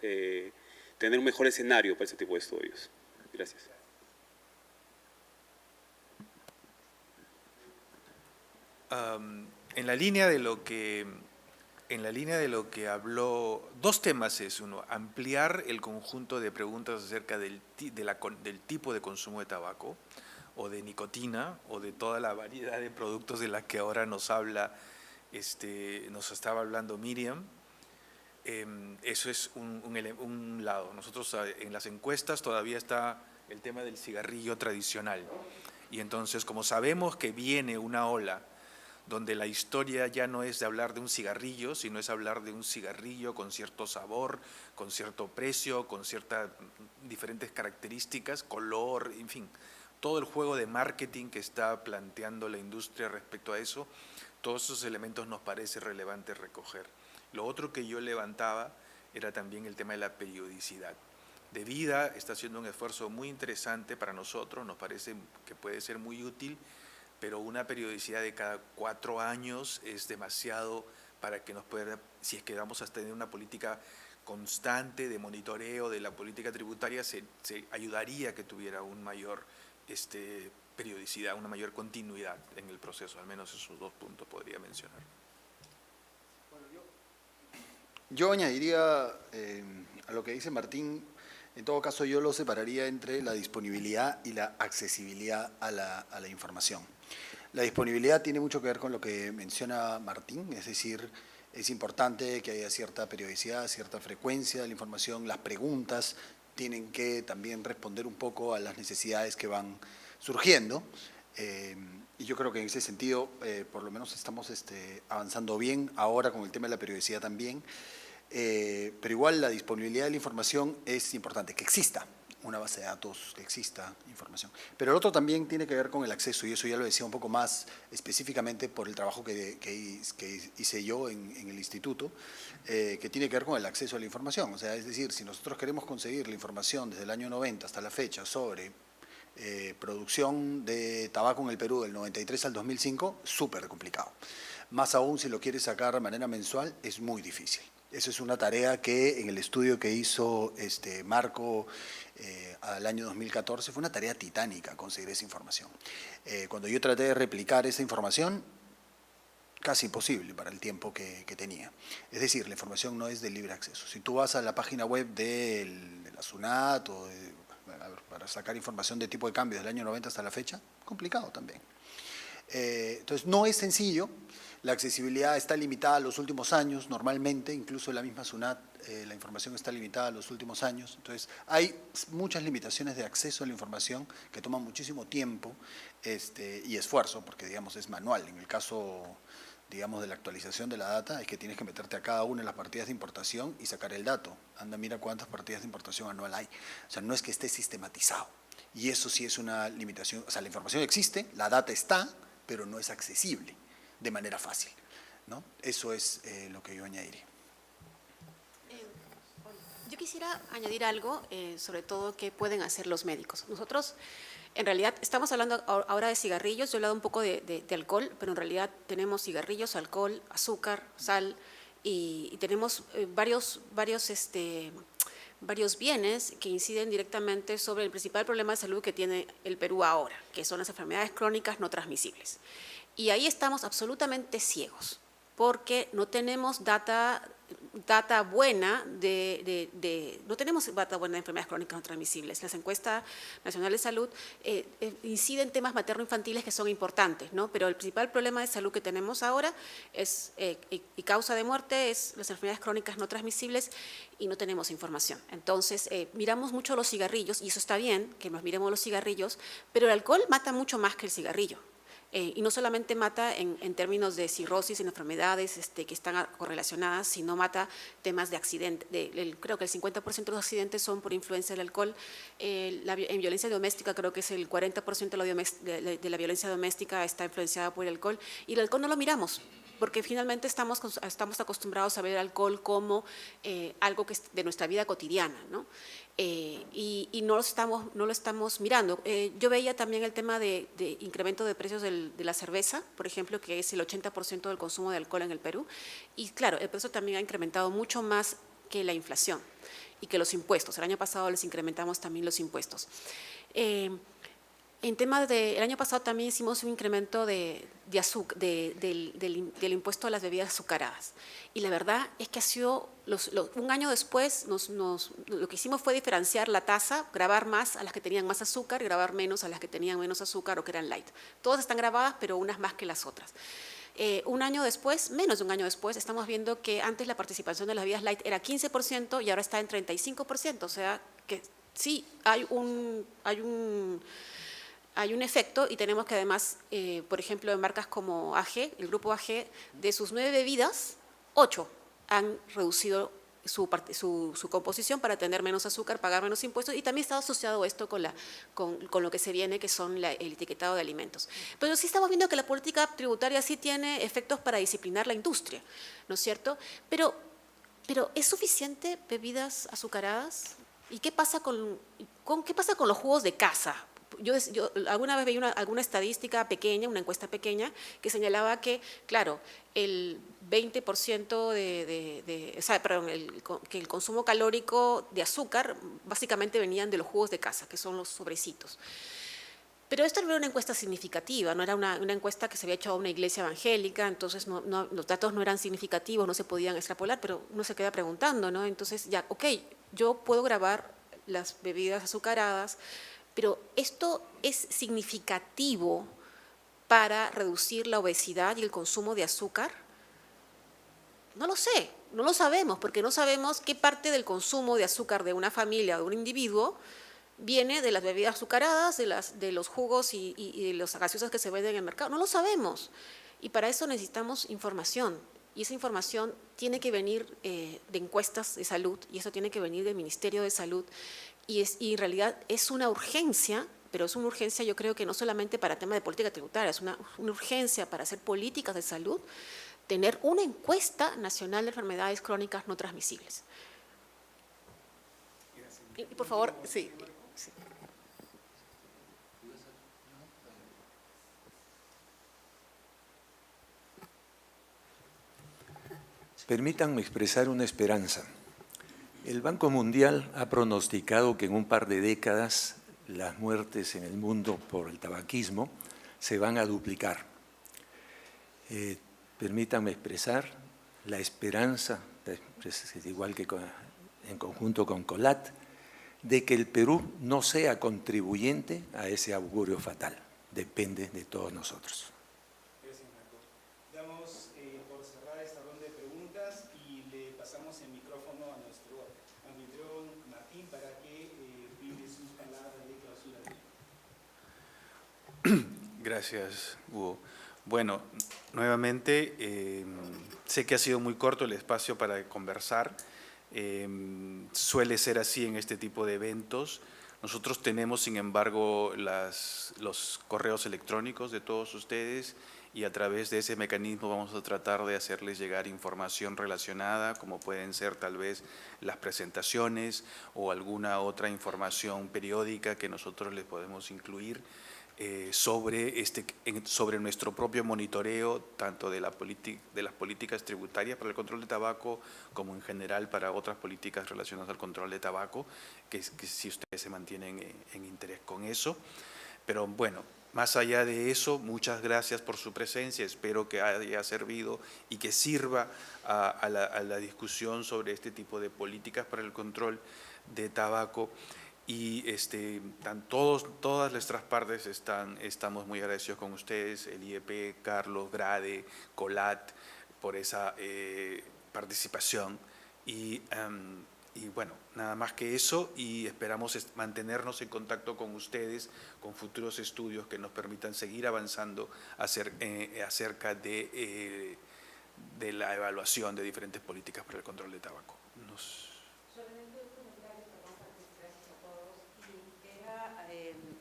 tener un mejor escenario para este tipo de estudios. Gracias. En la línea de lo que habló, dos temas es: uno, ampliar el conjunto de preguntas acerca del tipo de consumo de tabaco o de nicotina o de toda la variedad de productos de la que ahora nos estaba hablando Miriam. Eso es un lado. Nosotros en las encuestas todavía está el tema del cigarrillo tradicional, y entonces, como sabemos que viene una ola donde la historia ya no es de hablar de un cigarrillo, sino es hablar de un cigarrillo con cierto sabor, con cierto precio, con ciertas diferentes características, color, en fin, todo el juego de marketing que está planteando la industria respecto a eso, todos esos elementos nos parece relevante recoger. Lo otro que yo levantaba era también el tema de la periodicidad. De Vida está haciendo un esfuerzo muy interesante para nosotros, nos parece que puede ser muy útil, pero una periodicidad de cada 4 años es demasiado para que nos pueda, si es que vamos a tener una política constante de monitoreo de la política tributaria, se ayudaría a que tuviera un mayor periodicidad, una mayor continuidad en el proceso. Al menos esos dos puntos podría mencionar. Bueno, yo añadiría a lo que dice Martín. En todo caso, yo lo separaría entre la disponibilidad y la accesibilidad a la información. La disponibilidad tiene mucho que ver con lo que menciona Martín, es decir, es importante que haya cierta periodicidad, cierta frecuencia de la información. Las preguntas tienen que también responder un poco a las necesidades que van surgiendo. Y yo creo que en ese sentido, por lo menos estamos avanzando bien ahora con el tema de la periodicidad también. Pero igual la disponibilidad de la información es importante, que exista una base de datos, que exista información. Pero el otro también tiene que ver con el acceso, y eso ya lo decía un poco más específicamente por el trabajo que hice yo en el instituto, que tiene que ver con el acceso a la información. O sea, es decir, si nosotros queremos conseguir la información desde el año 90 hasta la fecha sobre producción de tabaco en el Perú del 93 al 2005, súper complicado. Más aún si lo quieres sacar de manera mensual, es muy difícil. Eso es una tarea que en el estudio que hizo Marco al año 2014 fue una tarea titánica conseguir esa información. Cuando yo traté de replicar esa información, casi imposible para el tiempo que tenía. Es decir, la información no es de libre acceso. Si tú vas a la página web de la SUNAT o para sacar información de tipo de cambio del año 90 hasta la fecha, complicado también. Entonces, no es sencillo. La accesibilidad está limitada a los últimos años, normalmente, incluso en la misma SUNAT, la información está limitada a los últimos años. Entonces, hay muchas limitaciones de acceso a la información que toman muchísimo tiempo y esfuerzo, porque, digamos, es manual. En el caso digamos, de la actualización de la data es que tienes que meterte a cada una de las partidas de importación y sacar el dato. Anda, mira cuántas partidas de importación anual hay. O sea, no es que esté sistematizado. Y eso sí es una limitación. O sea, la información existe, la data está, pero no es accesible de manera fácil, ¿no? Eso es lo que yo añadiría. Yo quisiera añadir algo, sobre todo, que pueden hacer los médicos. Nosotros, en realidad, estamos hablando ahora de cigarrillos, yo he hablado un poco de alcohol, pero en realidad tenemos cigarrillos, alcohol, azúcar, sal, y tenemos varios bienes que inciden directamente sobre el principal problema de salud que tiene el Perú ahora, que son las enfermedades crónicas no transmisibles. Y ahí estamos absolutamente ciegos, porque no tenemos data buena no tenemos data buena de enfermedades crónicas no transmisibles. Las encuestas nacionales de salud inciden en temas materno-infantiles que son importantes, ¿no? Pero el principal problema de salud que tenemos ahora es, y causa de muerte es las enfermedades crónicas no transmisibles y no tenemos información. Entonces, miramos mucho los cigarrillos, y eso está bien, que nos miremos los cigarrillos, pero el alcohol mata mucho más que el cigarrillo. Y no solamente mata en términos de cirrosis, en enfermedades que están correlacionadas, sino mata temas de accidente. Creo que el 50% de los accidentes son por influencia del alcohol. En violencia doméstica creo que es el 40% de la violencia doméstica está influenciada por el alcohol. Y el alcohol no lo miramos, porque finalmente estamos acostumbrados a ver el alcohol como algo que es de nuestra vida cotidiana, ¿no? Y no lo estamos mirando. Yo veía también el tema de incremento de precios de la cerveza, por ejemplo, que es el 80% del consumo de alcohol en el Perú. Y claro, el precio también ha incrementado mucho más que la inflación y que los impuestos. El año pasado les incrementamos también los impuestos. En temas el año pasado también hicimos un incremento del impuesto a las bebidas azucaradas. Y la verdad es que ha sido, un año después, lo que hicimos fue diferenciar la tasa, grabar más a las que tenían más azúcar y grabar menos a las que tenían menos azúcar o que eran light. Todas están grabadas, pero unas más que las otras. Un año después, menos de un año después, estamos viendo que antes la participación de las bebidas light era 15% y ahora está en 35%. O sea que sí, hay un efecto, y tenemos que además, por ejemplo, en marcas como AG, el grupo AG, de sus 9 bebidas, 8 han reducido su composición para tener menos azúcar, pagar menos impuestos, y también está asociado esto con lo que se viene, que son el etiquetado de alimentos. Pero sí estamos viendo que la política tributaria sí tiene efectos para disciplinar la industria, ¿no es cierto? Pero ¿es suficiente bebidas azucaradas? ¿Y qué pasa con los jugos de casa? Yo alguna vez veía alguna estadística pequeña, una encuesta pequeña, que señalaba que, claro, el 20% que el consumo calórico de azúcar básicamente venían de los jugos de casa, que son los sobrecitos. Pero esto no era una encuesta significativa, no era una encuesta que se había hecho a una iglesia evangélica, entonces los datos no eran significativos, no se podían extrapolar, pero uno se queda preguntando, ¿no? Entonces ya, ok, yo puedo grabar las bebidas azucaradas, pero ¿esto es significativo para reducir la obesidad y el consumo de azúcar? No lo sé, no lo sabemos, porque no sabemos qué parte del consumo de azúcar de una familia o de un individuo viene de las bebidas azucaradas, de los jugos y de las gaseosas que se venden en el mercado. No lo sabemos. Y para eso necesitamos información. Y esa información tiene que venir de encuestas de salud, y eso tiene que venir del Ministerio de Salud. Y en realidad es una urgencia, pero es una urgencia, yo creo que no solamente para temas de política tributaria, es una urgencia para hacer políticas de salud, tener una encuesta nacional de enfermedades crónicas no transmisibles. Y por favor, sí. Permítanme expresar una esperanza. El Banco Mundial ha pronosticado que en un par de décadas las muertes en el mundo por el tabaquismo se van a duplicar. Permítanme expresar la esperanza, igual que en conjunto con COLAT, de que el Perú no sea contribuyente a ese augurio fatal. Depende de todos nosotros. Gracias, Marco. Damos por cerrada esta ronda de preguntas y le pasamos el micrófono a nuestro anfitrión Martín para que brinde sus palabras de clausura. Gracias, Hugo. Bueno, nuevamente, sé que ha sido muy corto el espacio para conversar. Suele ser así en este tipo de eventos. Nosotros tenemos, sin embargo, los correos electrónicos de todos ustedes y a través de ese mecanismo vamos a tratar de hacerles llegar información relacionada, como pueden ser tal vez las presentaciones o alguna otra información periódica que nosotros les podemos incluir sobre nuestro propio monitoreo, tanto de las políticas tributarias para el control de tabaco, como en general para otras políticas relacionadas al control de tabaco, que si ustedes se mantienen en interés con eso. Pero bueno, más allá de eso, muchas gracias por su presencia, espero que haya servido y que sirva a la discusión sobre este tipo de políticas para el control de tabaco. Y todas nuestras partes estamos muy agradecidos con ustedes, el IEP, Carlos, Grade, Colat, por esa participación. Y bueno, nada más que eso, y esperamos mantenernos en contacto con ustedes, con futuros estudios que nos permitan seguir avanzando acerca de la evaluación de diferentes políticas para el control de tabaco.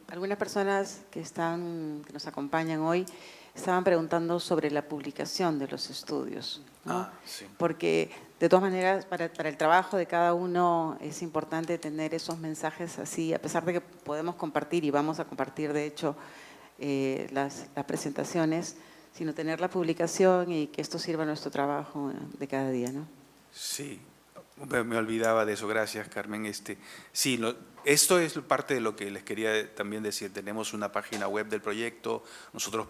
Algunas personas que nos acompañan hoy estaban preguntando sobre la publicación de los estudios, ¿no? Sí. Porque de todas maneras para el trabajo de cada uno es importante tener esos mensajes así, a pesar de que podemos compartir y vamos a compartir de hecho las presentaciones, sino tener la publicación y que esto sirva a nuestro trabajo de cada día, ¿no? Sí, me olvidaba de eso, gracias Carmen. Sí, esto es parte de lo que les quería también decir. Tenemos una página web del proyecto, nosotros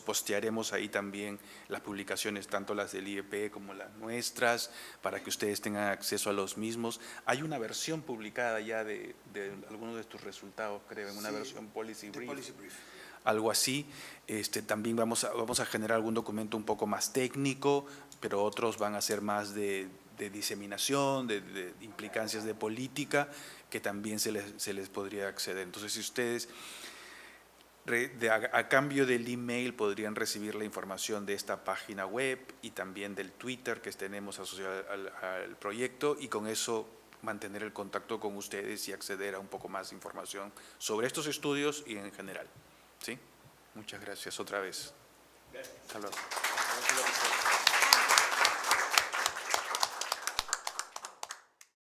postearemos ahí también las publicaciones, tanto las del IEP como las nuestras, para que ustedes tengan acceso a los mismos. Hay una versión publicada ya de algunos de estos resultados, creo, en una versión Policy Brief. Algo así. También vamos a generar algún documento un poco más técnico, pero otros van a ser más de diseminación, de implicancias de política, que también se les podría acceder. Entonces, si ustedes, a cambio del email, podrían recibir la información de esta página web y también del Twitter que tenemos asociado al proyecto, y con eso mantener el contacto con ustedes y acceder a un poco más de información sobre estos estudios y en general. ¿Sí? Muchas gracias otra vez. Hasta luego.